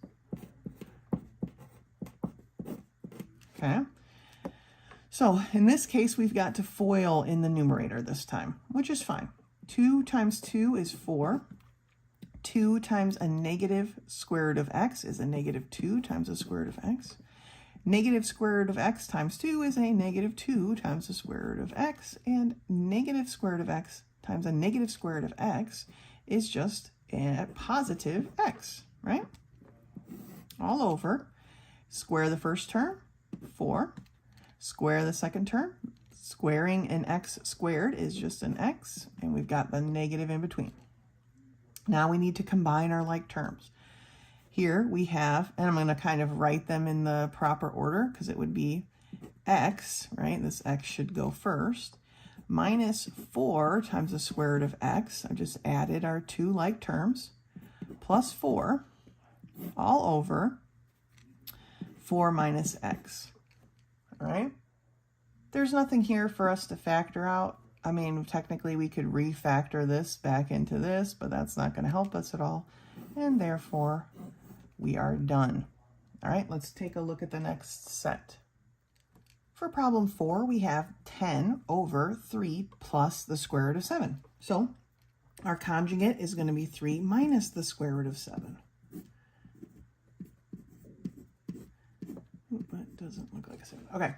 Okay. So in this case, we've got to FOIL in the numerator this time, which is fine. 2 times 2 is 4. 2 times a negative square root of x is a negative 2 times the square root of x. Negative square root of x times 2 is a negative 2 times the square root of x. And negative square root of x times a negative square root of x is just a positive x, right? All over. Square the first term, 4. Square the second term. Squaring an x squared is just an x, and we've got the negative in between. Now we need to combine our like terms. Here we have, and I'm going to kind of write them in the proper order because it would be x, right? This x should go first, minus 4 times the square root of x. I just added our two like terms, plus 4, all over 4 minus x. All right, there's nothing here for us to factor out. I mean, technically we could refactor this back into this, but that's not going to help us at all. And therefore, we are done. All right, let's take a look at the next set. For problem 4, we have 10 over 3 plus the square root of 7. So our conjugate is going to be 3 minus the square root of 7. But doesn't look like a 7. Okay.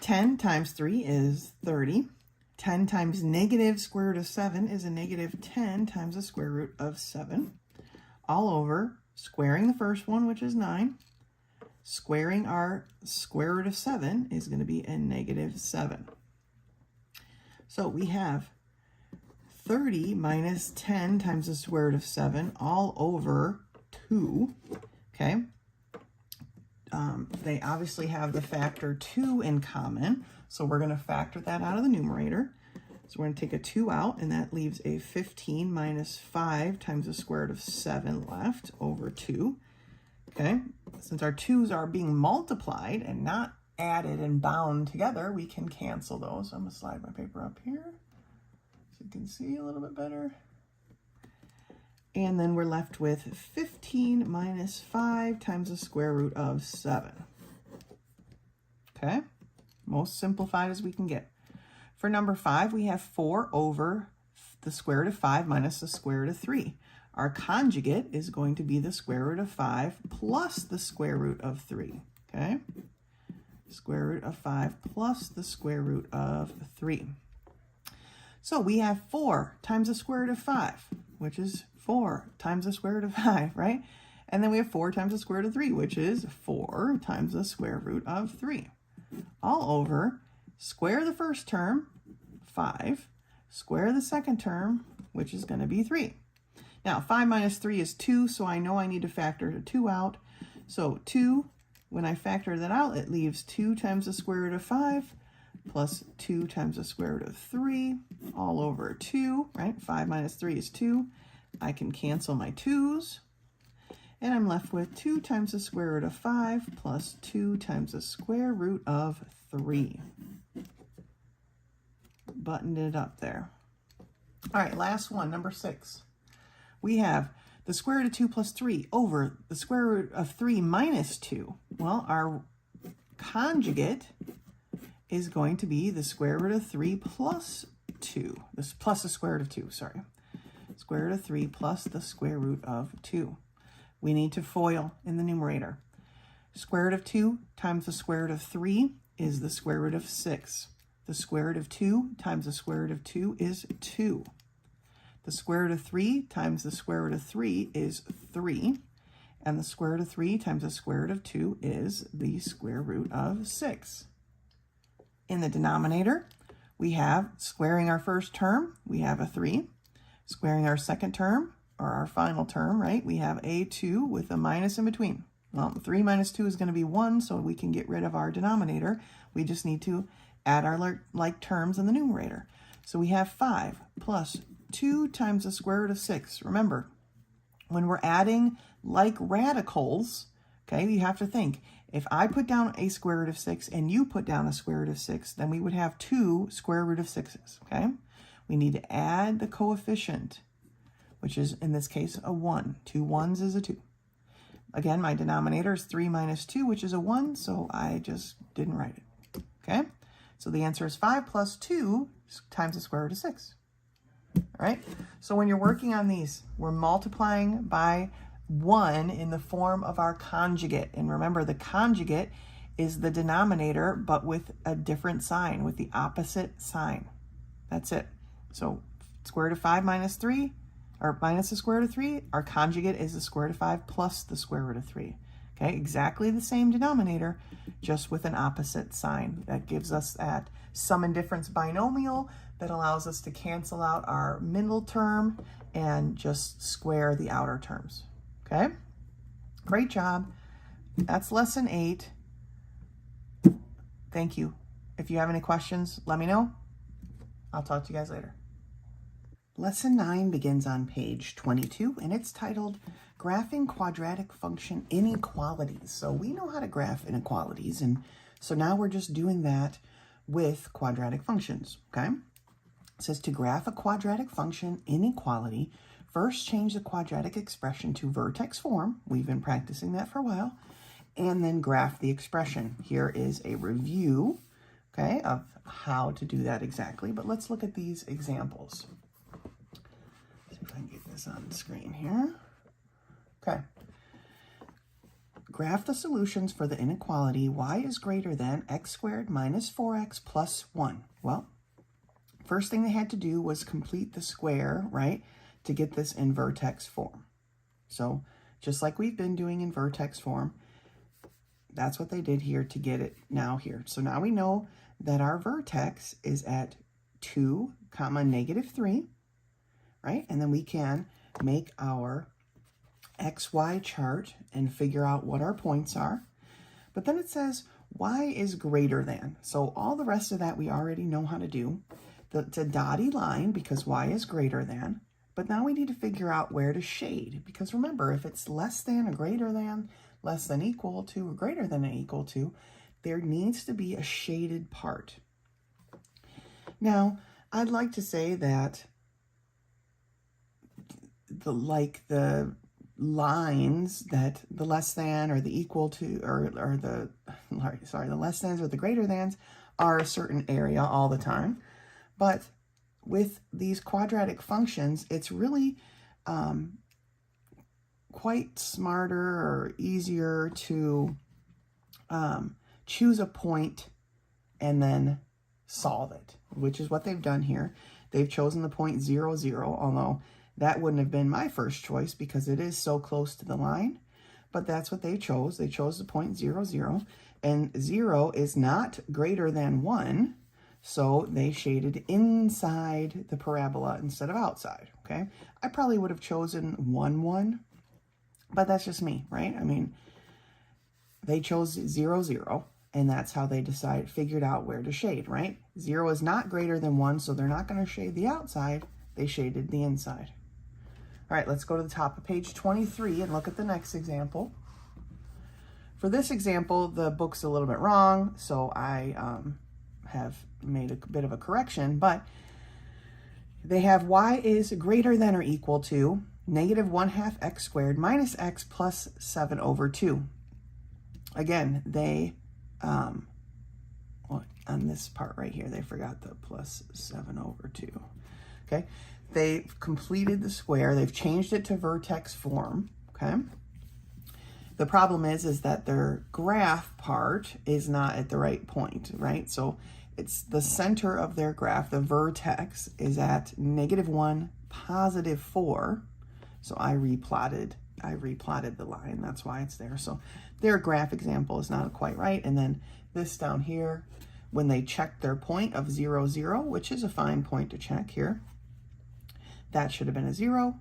10 times 3 is 30. 10 times negative square root of 7 is a negative 10 times the square root of 7. All over, squaring the first one, which is 9. Squaring our square root of 7 is going to be a negative 7. So we have 30 minus 10 times the square root of 7 all over 2. Okay. They obviously have the factor 2 in common, so we're going to factor that out of the numerator. So we're going to take a 2 out, and that leaves a 15 minus 5 times the square root of 7 left over 2. Okay, since our 2's are being multiplied and not added and bound together, we can cancel those. I'm going to slide my paper up here so you can see a little bit better. And then we're left with 15 minus 5 times the square root of 7. Okay, most simplified as we can get. For number 5, we have 4 over the square root of 5 minus the square root of 3. Our conjugate is going to be the square root of 5 plus the square root of 3. Okay, square root of 5 plus the square root of 3. So we have 4 times the square root of 5, which is 4 times the square root of 5, right? And then we have 4 times the square root of 3, which is 4 times the square root of 3. All over, square the first term, 5, square the second term, which is going to be 3. Now, 5 minus 3 is 2, so I know I need to factor the 2 out. So 2, when I factor that out, it leaves 2 times the square root of 5 plus 2 times the square root of 3 all over 2, right? 5 minus 3 is 2. I can cancel my 2's, and I'm left with 2 times the square root of 5 plus 2 times the square root of 3. Buttoned it up there. All right, last one, number 6. We have the square root of 2 plus 3 over the square root of 3 minus 2. Well, our conjugate is going to be the square root of 3 plus 2. This plus the square root of 2, sorry. Square root of 3 plus the square root of 2. We need to FOIL in the numerator. Square root of 2 times the square root of 3 is the square root of 6. The square root of 2 times the square root of 2 is 2. The square root of 3 times the square root of 3 is 3. And the square root of 3 times the square root of 2 is the square root of 6. In the denominator, we have squaring our first term, we have a 3. Squaring our second term, or our final term, right, we have a 2 with a minus in between. Well, 3 minus 2 is going to be 1, so we can get rid of our denominator. We just need to add our like terms in the numerator. So we have 5 plus 2 times the square root of 6. Remember, when we're adding like radicals, okay, you have to think, if I put down a square root of 6 and you put down a square root of 6, then we would have 2 square root of 6s, okay? We need to add the coefficient, which is, in this case, a 1. 2 1s is a 2. Again, my denominator is 3 minus 2, which is a 1, so I just didn't write it, okay? So the answer is 5 plus 2 times the square root of 6. All right, so when you're working on these, we're multiplying by 1 in the form of our conjugate. And remember, the conjugate is the denominator, but with a different sign, with the opposite sign. That's it. So square root of 5 minus 3, or minus the square root of 3, our conjugate is the square root of 5 plus the square root of 3. Okay, exactly the same denominator, just with an opposite sign. That gives us that sum and difference binomial that allows us to cancel out our middle term and just square the outer terms. Okay, great job. That's lesson 8. Thank you. If you have any questions, let me know. I'll talk to you guys later. Lesson 9 begins on page 22, and it's titled Graphing Quadratic Function Inequalities. So we know how to graph inequalities, and so now we're just doing that with quadratic functions, okay? It says to graph a quadratic function inequality, first change the quadratic expression to vertex form. We've been practicing that for a while. And then graph the expression. Here is a review, okay, of how to do that exactly. But let's look at these examples. See if I can get this on the screen here. Okay. Graph the solutions for the inequality y is greater than x squared minus 4x plus 1. Well, first thing they had to do was complete the square, right, to get this in vertex form. So just like we've been doing in vertex form, that's what they did here to get it now here. So now we know that our vertex is at 2, negative 3, right? And then we can make our XY chart and figure out what our points are. But then it says y is greater than. So all the rest of that we already know how to do. It's a dotted line because y is greater than. But now we need to figure out where to shade. Because remember, if it's less than or greater than, less than equal to, or greater than or equal to, there needs to be a shaded part. Now, I'd like to say that the lines that the less than or the equal to, or the less thans or the greater thans are a certain area all the time. But with these quadratic functions, it's really quite smarter or easier to choose a point and then solve it, which is what they've done here. They've chosen the point 0, 0, although that wouldn't have been my first choice because it is so close to the line, but that's what they chose. They chose the point 0, 0, and 0 is not greater than 1, so they shaded inside the parabola instead of outside, okay? I probably would have chosen 1, 1, but that's just me, right? I mean, they chose 0, 0, and that's how they figured out where to shade, right? 0 is not greater than 1, so they're not going to shade the outside. They shaded the inside. All right, let's go to the top of page 23 and look at the next example. For this example, the book's a little bit wrong, so I have made a bit of a correction, but they have y is greater than or equal to negative 1/2 x squared minus x plus 7 over 2. Again, they, on this part right here. They forgot the plus 7 over 2. Okay, they've completed the square. They've changed it to vertex form. Okay, the problem is that their graph part is not at the right point, right? So it's the center of their graph. The vertex is at -1, +4. So I replotted the line. That's why it's there. So their graph example is not quite right. And then this down here, when they checked their point of 0, 0, which is a fine point to check here, that should have been a 0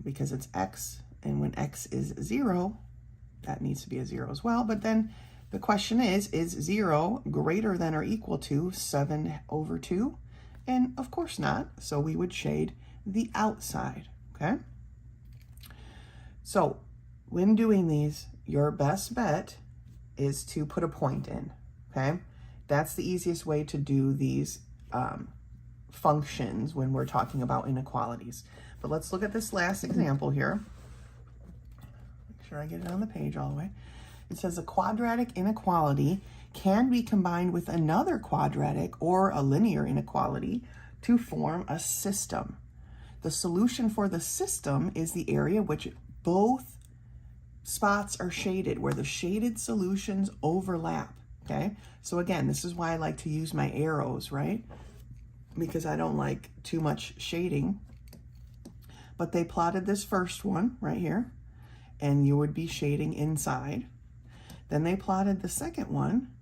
because it's x. And when x is 0, that needs to be a 0 as well. But then the question is 0 greater than or equal to 7 over 2? And of course not. So we would shade the outside, okay? So when doing these, your best bet is to put a point in, okay? That's the easiest way to do these functions when we're talking about inequalities. But let's look at this last example here. Make sure I get it on the page all the way. It says a quadratic inequality can be combined with another quadratic or a linear inequality to form a system. The solution for the system is the area which both spots are shaded, where the shaded solutions overlap, okay? So again, this is why I like to use my arrows, right? Because I don't like too much shading. But they plotted this first one right here, and you would be shading inside. Then they plotted the second one,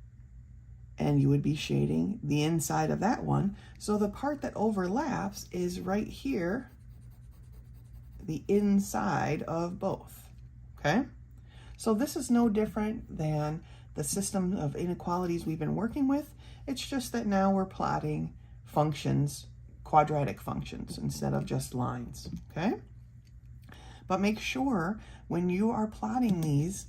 and you would be shading the inside of that one. So the part that overlaps is right here, the inside of both, okay? So this is no different than the system of inequalities we've been working with. It's just that now we're plotting functions, quadratic functions, instead of just lines, okay? But make sure when you are plotting these,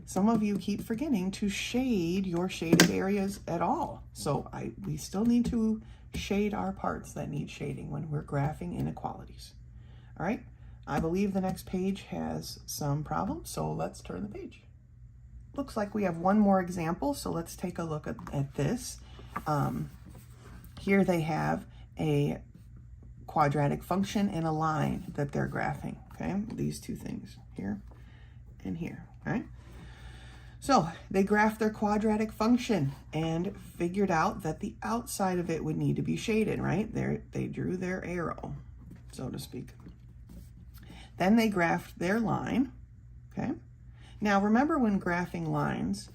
some of you keep forgetting to shade your shaded areas at all. So we still need to shade our parts that need shading when we're graphing inequalities. All right, I believe the next page has some problems, so let's turn the page. Looks like we have one more example, so let's take a look at this. Here they have a quadratic function and a line that they're graphing, okay? These two things, here and here, right? So they graphed their quadratic function and figured out that the outside of it would need to be shaded, right? They drew their arrow, so to speak. Then they graphed their line, okay? Now remember when graphing lines,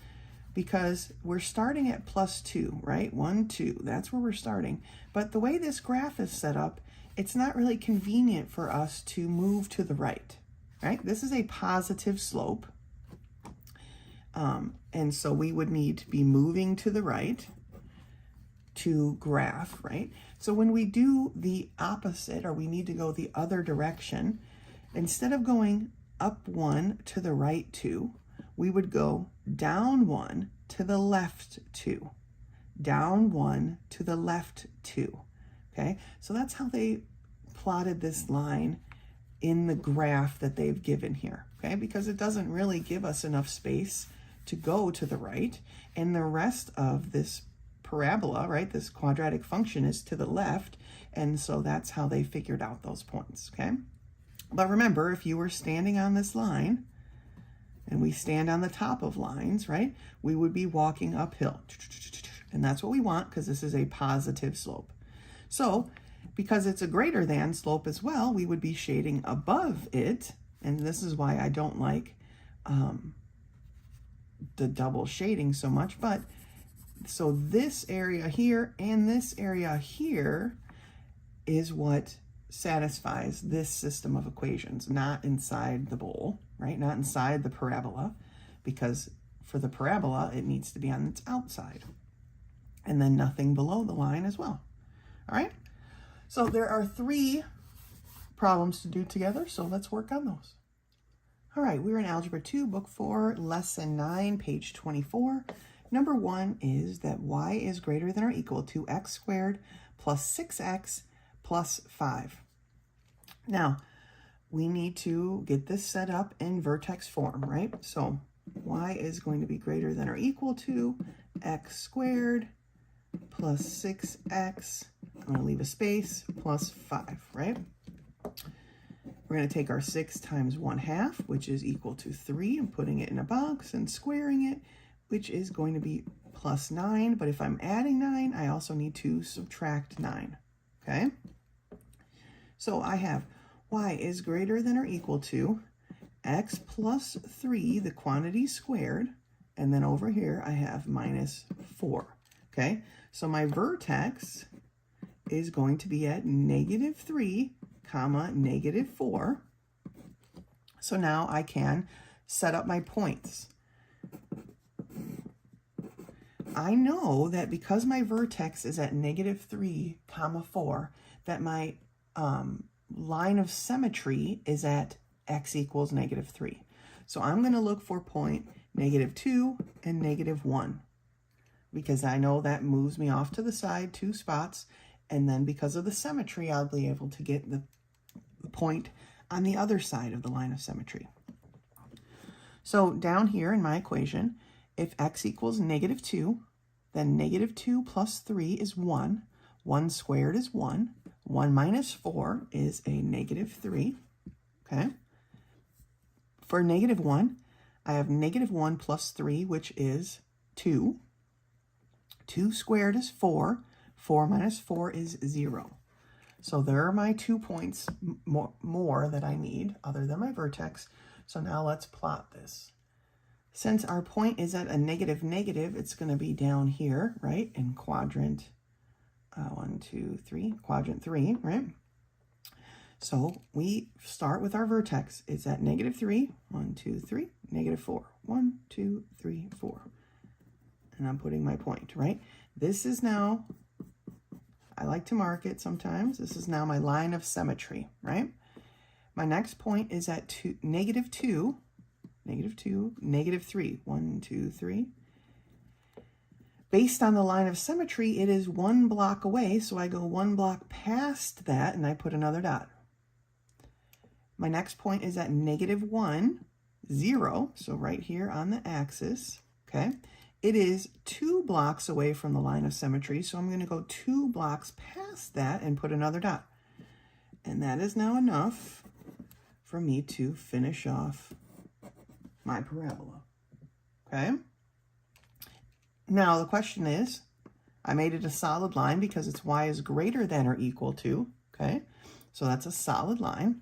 because we're starting at +2, right? 1, 2, that's where we're starting. But the way this graph is set up, it's not really convenient for us to move to the right, right? This is a positive slope. And so we would need to be moving to the right to graph, right? So when we do the opposite, or we need to go the other direction, instead of going up 1 to the right 2, we would go down 1 to the left 2, down 1 to the left 2, okay? So that's how they plotted this line in the graph that they've given here, okay? Because it doesn't really give us enough space to go to the right, and the rest of this parabola, right, this quadratic function is to the left, and so that's how they figured out those points, okay? But remember, if you were standing on this line, and we stand on the top of lines, right, we would be walking uphill, and that's what we want because this is a positive slope. So because it's a greater than slope as well, we would be shading above it, and this is why I don't like the double shading so much. But so this area here and this area here is what satisfies this system of equations, not inside the bowl, right? Not inside the parabola, because for the parabola, it needs to be on its outside. And then nothing below the line as well. All right? So there are 3 problems to do together, so let's work on those. All right, we're in Algebra 2, Book 4, Lesson 9, page 24. Number 1 is that y is greater than or equal to x squared plus 6x plus 5. Now, we need to get this set up in vertex form, right? So y is going to be greater than or equal to x squared plus 6x, I'm going to leave a space, plus 5, right? We're going to take our 6 times 1/2, which is equal to 3, and putting it in a box and squaring it, which is going to be plus 9. But if I'm adding 9, I also need to subtract 9, okay? So I have y is greater than or equal to x plus 3, the quantity squared, and then over here I have minus 4, okay? So my vertex is going to be at -3, comma, -4. So now I can set up my points. I know that because my vertex is at -3, comma, 4, that my line of symmetry is at x equals -3. So I'm going to look for point -2 and -1, because I know that moves me off to the side 2 spots, and then because of the symmetry, I'll be able to get the point on the other side of the line of symmetry. So down here in my equation, if x equals -2, then -2 plus 3 is 1. 1 squared is 1. 1 minus 4 is a -3, okay? For -1, I have -1 plus 3, which is 2. 2 squared is 4. 4 minus 4 is 0. So there are my 2 points more that I need, other than my vertex. So now let's plot this. Since our point is at a negative, it's going to be down here, right, in quadrant quadrant 3, right? So we start with our vertex. It's at -3, 1, 2, 3, -4, 1, 2, 3, 4. And I'm putting my point, right? This is now, I like to mark it sometimes. This is now my line of symmetry, right? My next point is at -2, -3, 1, 2, 3. Based on the line of symmetry, it is 1 block away, so I go 1 block past that, and I put another dot. My next point is at -1, 0, so right here on the axis, okay? It is 2 blocks away from the line of symmetry, so I'm going to go 2 blocks past that and put another dot. And that is now enough for me to finish off my parabola, okay? Now the question is, I made it a solid line because it's y is greater than or equal to, okay? So that's a solid line.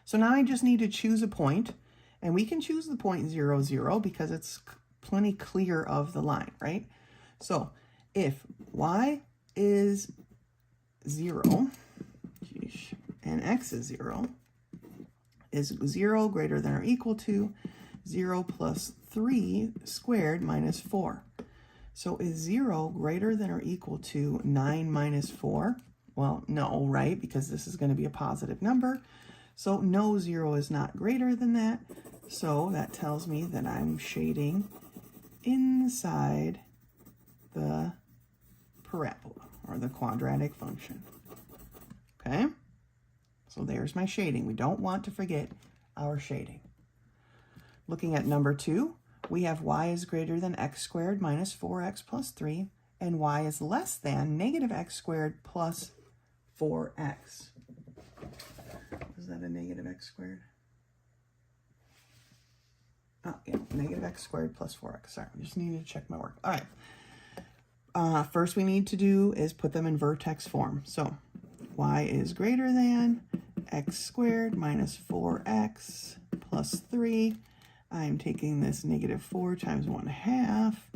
So now I just need to choose a point, and we can choose the point 0, 0 because it's plenty clear of the line, right? So if y is 0, and x is 0, is 0 greater than or equal to 0 plus 3 squared minus 4. So is 0 greater than or equal to 9 minus 4? Well, no, right? Because this is going to be a positive number. So no, 0 is not greater than that. So that tells me that I'm shading inside the parabola, or the quadratic function. Okay? So there's my shading. We don't want to forget our shading. Looking at number 2, we have y is greater than x squared minus 4x plus 3, and y is less than -x squared plus 4x. Is that a -x squared? Oh, yeah, -x squared plus 4x. Sorry, I just needed to check my work. All right. First we need to do is put them in vertex form. So y is greater than x squared minus 4x plus 3. I'm taking this -4 times 1/2,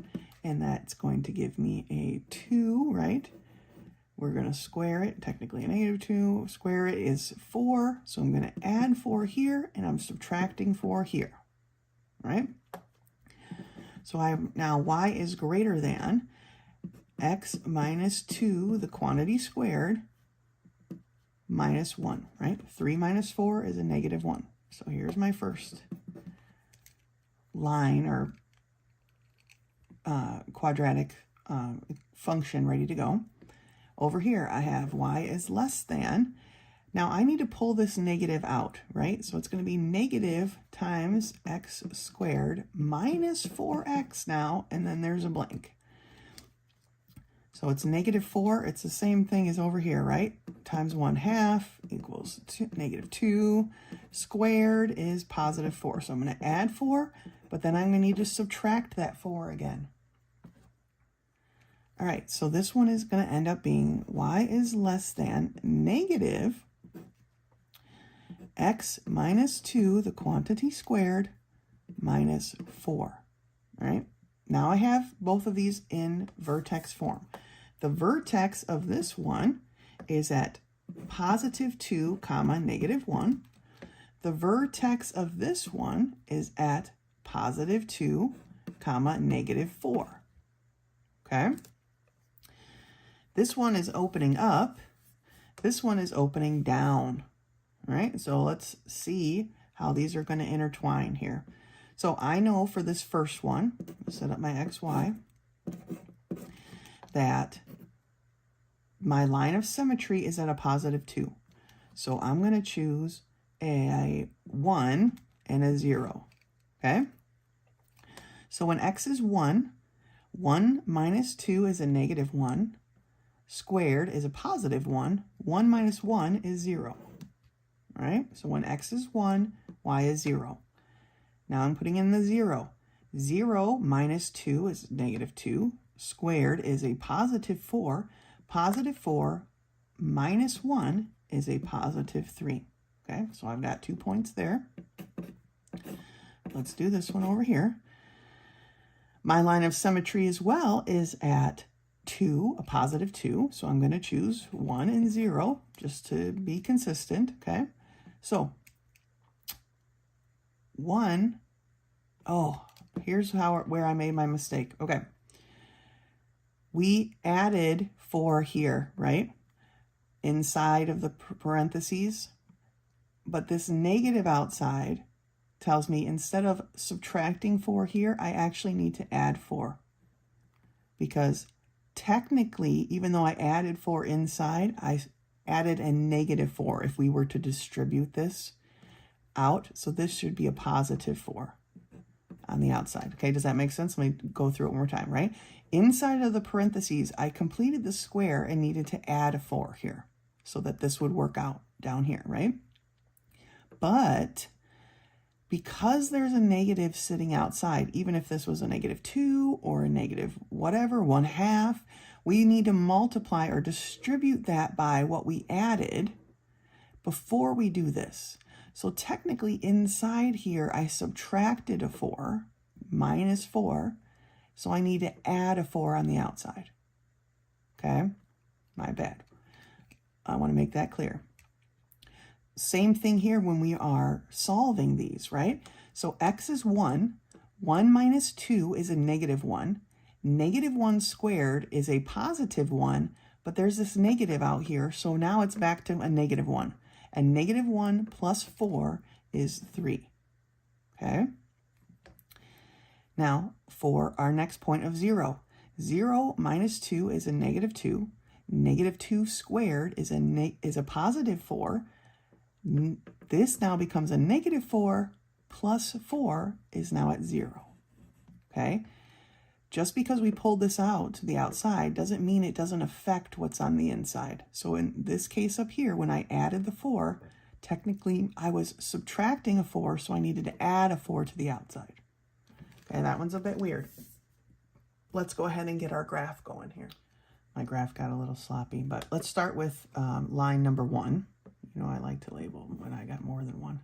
and that's going to give me a 2, right? We're going to square it. Technically a -2. Square it is 4, so I'm going to add 4 here, and I'm subtracting 4 here, right? So now y is greater than x minus 2, the quantity squared, minus 1, right? 3 minus 4 is a -1. So here's my first line or quadratic function ready to go. Over here, I have y is less than. Now I need to pull this negative out, right? So it's going to be negative times x squared minus 4x now, and then there's a blank. So it's -4. It's the same thing as over here, right? Times 1/2 equals -2. Squared is +4. So I'm going to add 4, but then I'm going to need to subtract that 4 again. All right, so this one is going to end up being y is less than negative x minus 2, the quantity squared, minus 4. All right, now I have both of these in vertex form. The vertex of this one is at +2, -1. The vertex of this one is at +2, -4. Okay? This one is opening up. This one is opening down. All right? So let's see how these are going to intertwine here. So I know for this first one, set up my xy, that my line of symmetry is at a +2. So I'm going to choose a 1 and a 0. Okay? So when x is 1, 1 minus 2 is a -1. Squared is a +1. 1 minus 1 is 0. All right? So when x is 1, y is 0. Now I'm putting in the 0. 0 minus 2 is -2. Squared is a +4. +4 minus 1 is a +3. Okay, so I've got 2 points there. Let's do this one over here. My line of symmetry as well is at 2, a +2. So I'm going to choose 1 and 0 just to be consistent. Okay, so 1, oh, here's where I made my mistake. Okay. We added 4 here, right? Inside of the parentheses. But this negative outside tells me instead of subtracting 4 here, I actually need to add 4. Because technically, even though I added 4 inside, I added a -4 if we were to distribute this out. So this should be a +4 on the outside. Okay, does that make sense? Let me go through it one more time, right? Inside of the parentheses, I completed the square and needed to add a 4 here so that this would work out down here, right? But because there's a negative sitting outside, even if this was a -2 or a negative whatever, 1/2, we need to multiply or distribute that by what we added before we do this. So technically inside here, I subtracted a 4, -4, so I need to add a 4 on the outside. Okay, my bad. I want to make that clear. Same thing here when we are solving these, right? So x is 1. 1 minus 2 is a -1. -1 squared is a +1, but there's this negative out here, so now it's back to a -1. And -1 plus 4 is 3. Okay? Now, for our next point of 0. 0 minus 2 is a -2. -2 squared is a +4. This now becomes a -4 plus 4 is now at 0. Okay? Just because we pulled this out to the outside doesn't mean it doesn't affect what's on the inside. So in this case up here, when I added the 4, technically I was subtracting a 4, so I needed to add a 4 to the outside. Okay, that one's a bit weird. Let's go ahead and get our graph going here. My graph got a little sloppy, but let's start with line number 1. You know, I like to label when I got more than one.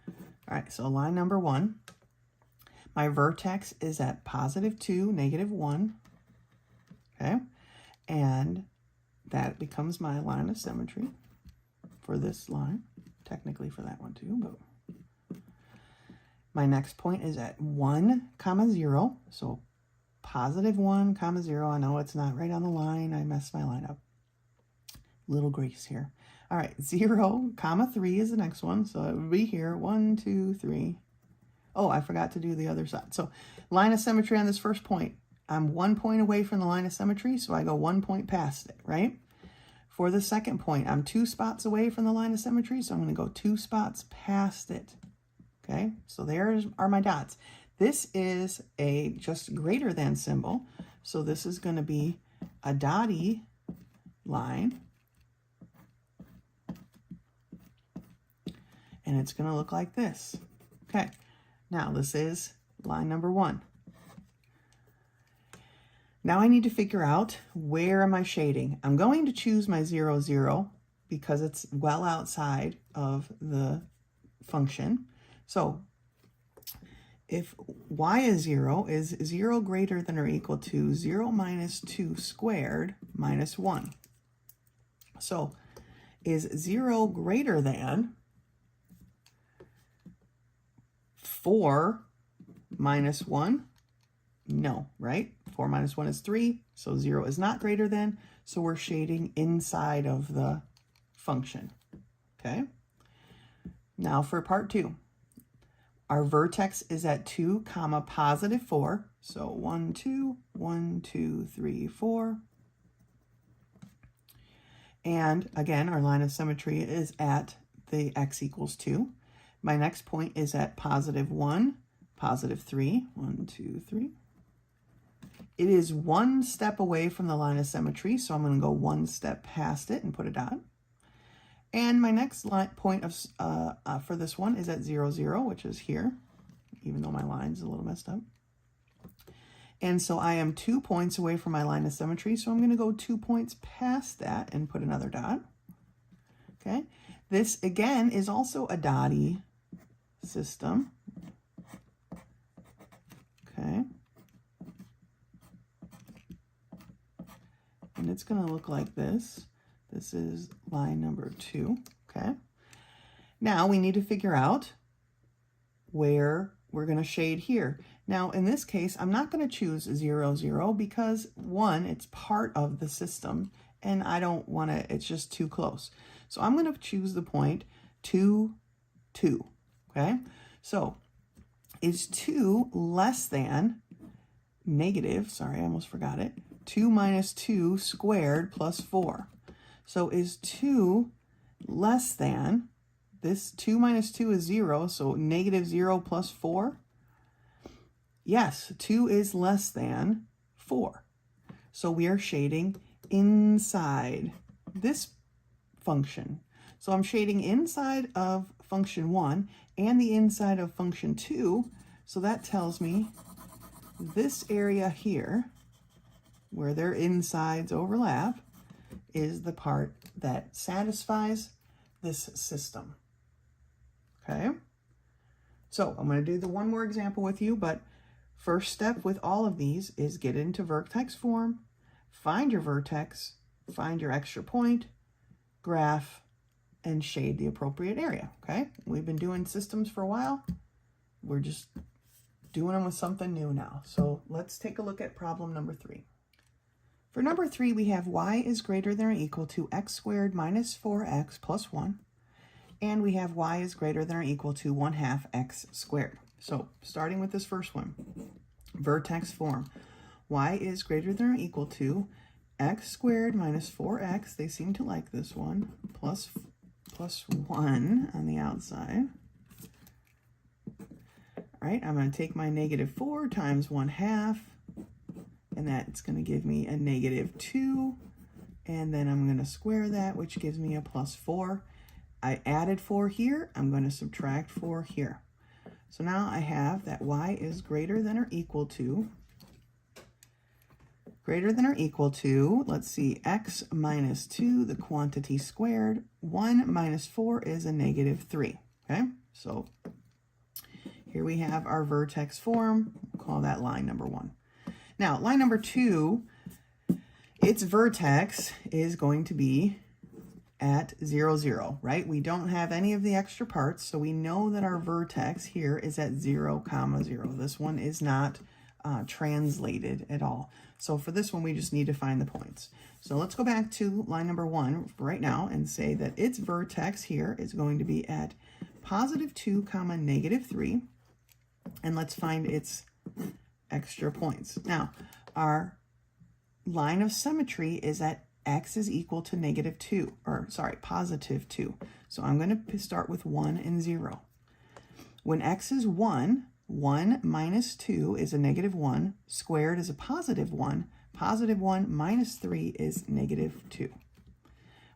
All right, so line number 1. My vertex is at +2, -1. Okay, and that becomes my line of symmetry for this line. Technically for that one too, but my next point is at 1, 0. So +1, 0. I know it's not right on the line. I messed my line up. Little grace here. All right, 0, 3 is the next one. So it would be here, 1, 2, 3. Oh, I forgot to do the other side. So line of symmetry on this first point. I'm 1 point away from the line of symmetry, so I go 1 point past it, right? For the second point, I'm 2 spots away from the line of symmetry, so I'm going to go 2 spots past it. Okay, so there are my dots. This is a just greater than symbol, so this is going to be a dotty line, and it's going to look like this. Okay, now this is line number 1. Now I need to figure out, where am I shading? I'm going to choose my 0, 0 because it's well outside of the function. So if y is 0 greater than or equal to 0 minus 2 squared minus 1. So is 0 greater than 4 minus 1? No, right? 4 minus 1 is 3, so 0 is not greater than, so we're shading inside of the function, okay? Now for part 2. Our vertex is at 2 comma positive 4, so 1, 2, 1, 2, 3, 4. And again, our line of symmetry is at the x equals 2. My next point is at positive 1, positive 3, 1, 2, 3. It is 1 step away from the line of symmetry, so I'm going to go 1 step past it and put a dot. And my next point for this one is at 0, 0, which is here, even though my line's a little messed up. And so I am 2 points away from my line of symmetry, so I'm going to go 2 points past that and put another dot. Okay, this again is also a dotty system. Okay. And it's going to look like this. This is line number 2, okay? Now we need to figure out where we're going to shade here. Now in this case, I'm not going to choose 0, 0 because 1, it's part of the system and I don't want to, it's just too close. So I'm going to choose the point 2, 2, okay? So is 2 less than negative, sorry, I almost forgot it, 2 minus 2 squared plus 4. So is 2 less than, this 2 minus 2 is 0, so negative 0 plus 4? Yes, 2 is less than 4. So we are shading inside this function. So I'm shading inside of function 1 and the inside of function 2. So that tells me this area here, where their insides overlap, is the part that satisfies this system. Okay? So I'm going to do the one more example with you, but first step with all of these is get into vertex form, find your vertex, find your extra point, graph, and shade the appropriate area. Okay? We've been doing systems for a while. We're just doing them with something new now. So let's take a look at problem number 3. For number 3, we have y is greater than or equal to x squared minus 4x plus 1. And we have y is greater than or equal to 1/2 x squared. So starting with this first one, vertex form. Y is greater than or equal to x squared minus 4x, they seem to like this one, plus 1 on the outside. All right, I'm going to take my negative 4 times 1/2. And that's going to give me a negative 2. And then I'm going to square that, which gives me a plus 4. I added 4 here. I'm going to subtract 4 here. So now I have that y is greater than or equal to, let's see, x minus 2, the quantity squared. 1 minus 4 is a negative 3. Okay, so here we have our vertex form. We'll call that line number 1. Now, line number 2, its vertex is going to be at 0, 0, right? We don't have any of the extra parts, so we know that our vertex here is at 0, 0. This one is not translated at all. So for this one, we just need to find the points. So let's go back to line number 1 right now and say that its vertex here is going to be at positive 2, negative 3. And let's find its extra points. Now, our line of symmetry is at x is equal to negative 2, or sorry, positive 2. So I'm going to start with 1 and 0. When x is 1, 1 minus 2 is a negative 1, squared is a positive 1, Positive 1 minus 3 is negative 2.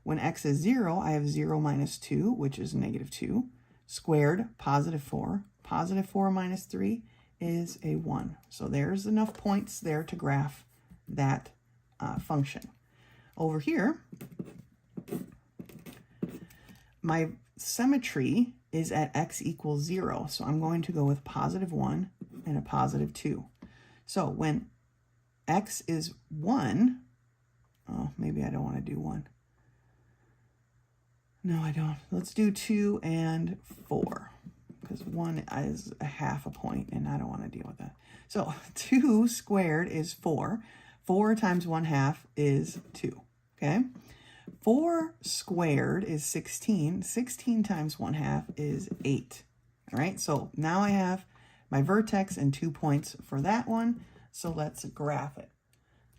When x is 0, I have 0 minus 2, which is negative 2, squared positive 4. Positive 4 minus 3 is a 1. So there's enough points there to graph that function. Over here, my symmetry is at x equals 0. So I'm going to go with positive 1 and a positive 2. So when x is 1, oh, maybe I don't want to do 1. No, I don't. Let's do 2 and 4, because 1 is a half a point, and I don't want to deal with that. So 2 squared is 4. 4 times 1/2 is 2, okay? 4 squared is 16. 16 times 1/2 is 8, all right? So now I have my vertex and 2 points for that one, so let's graph it.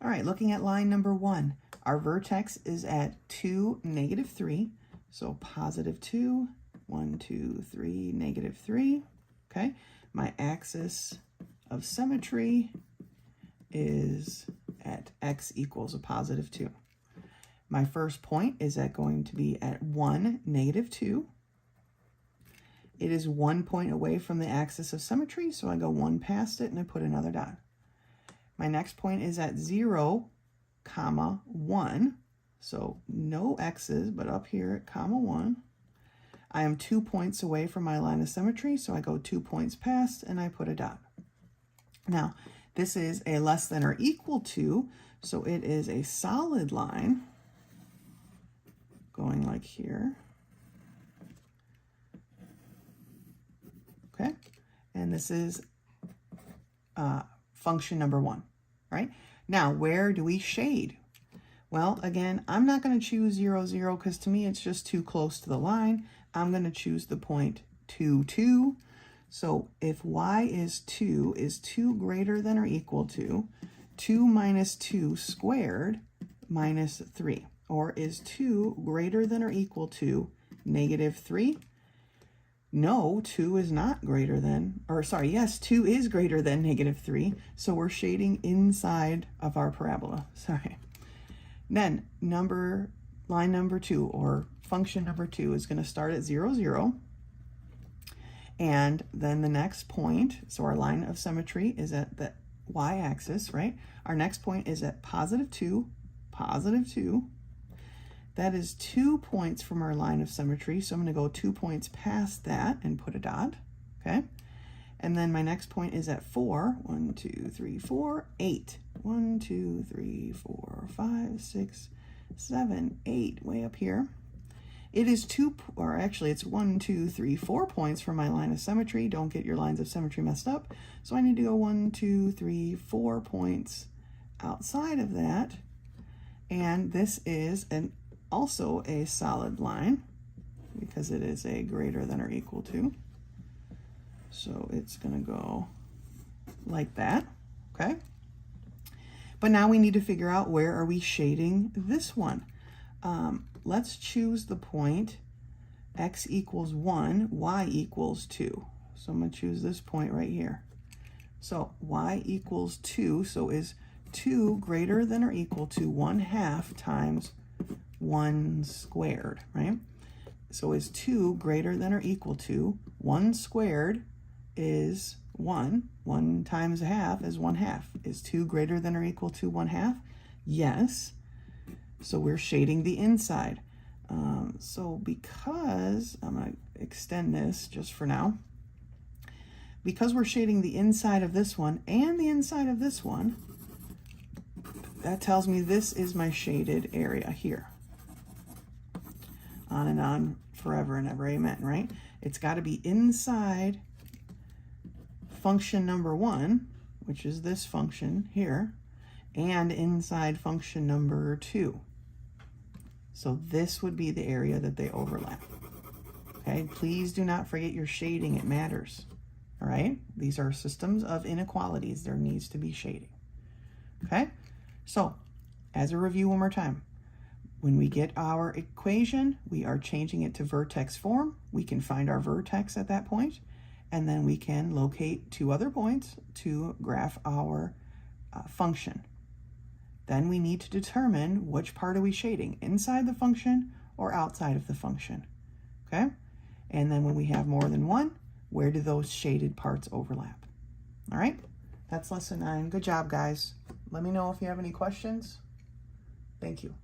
All right, looking at line number 1, our vertex is at 2, negative 3. So positive 2, 1, 2, 3, negative 3, okay? My axis of symmetry is at x equals a positive 2. My first point is going to be at 1, negative 2. It is 1 point away from the axis of symmetry, so I go 1 past it and I put another dot. My next point is at 0, comma 1. So no x's, but up here at comma 1. I am 2 points away from my line of symmetry, so I go 2 points past and I put a dot. Now, this is a less than or equal to, so it is a solid line going like here. Okay, and this is function number 1, right? Now, where do we shade? Well, again, I'm not going to choose 0, 0, because to me it's just too close to the line. I'm going to choose the point 2, 2. So if y is 2 greater than or equal to 2 minus 2 squared minus 3, or is 2 greater than or equal to negative 3? No, 2 is not greater than, or sorry, yes, 2 is greater than negative 3. So we're shading inside of our parabola. Sorry. Then line number 2, or function number 2, is going to start at 0, 0. And then the next point, so our line of symmetry is at the y-axis, right? Our next point is at positive 2, positive 2. That is 2 points from our line of symmetry, so I'm going to go 2 points past that and put a dot, okay? And then my next point is at 4. 1, 2, 3, 4, 8. 1, 2, 3, 4, 5, 6, 7, 8, way up here. It is it's 1, 2, 3, 4 points from my line of symmetry. Don't get your lines of symmetry messed up. So I need to go 1, 2, 3, 4 points outside of that. And this is also a solid line because it is a greater than or equal to. So it's going to go like that, okay? But now we need to figure out, where are we shading this one? Let's choose the point x equals 1, y equals 2. So I'm going to choose this point right here. So y equals 2, so is 2 greater than or equal to 1/2 times 1 squared, right? So is 2 greater than or equal to 1 squared is 1. 1 times 1/2 is 1/2. Is 2 greater than or equal to 1/2? Yes. So we're shading the inside. So because, I'm going to extend this just for now. Because we're shading the inside of this one and the inside of this one, that tells me this is my shaded area here. On and on, forever and ever, amen, right? It's got to be inside function number 1, which is this function here, and inside function number 2. So this would be the area that they overlap. Okay, please do not forget your shading, it matters. All right, these are systems of inequalities. There needs to be shading. Okay, so as a review one more time, when we get our equation, we are changing it to vertex form. We can find our vertex at that point, and then we can locate 2 other points to graph our function. Then we need to determine which part are we shading, inside the function or outside of the function, okay? And then when we have more than one, where do those shaded parts overlap? All right, that's lesson 9. Good job, guys. Let me know if you have any questions. Thank you.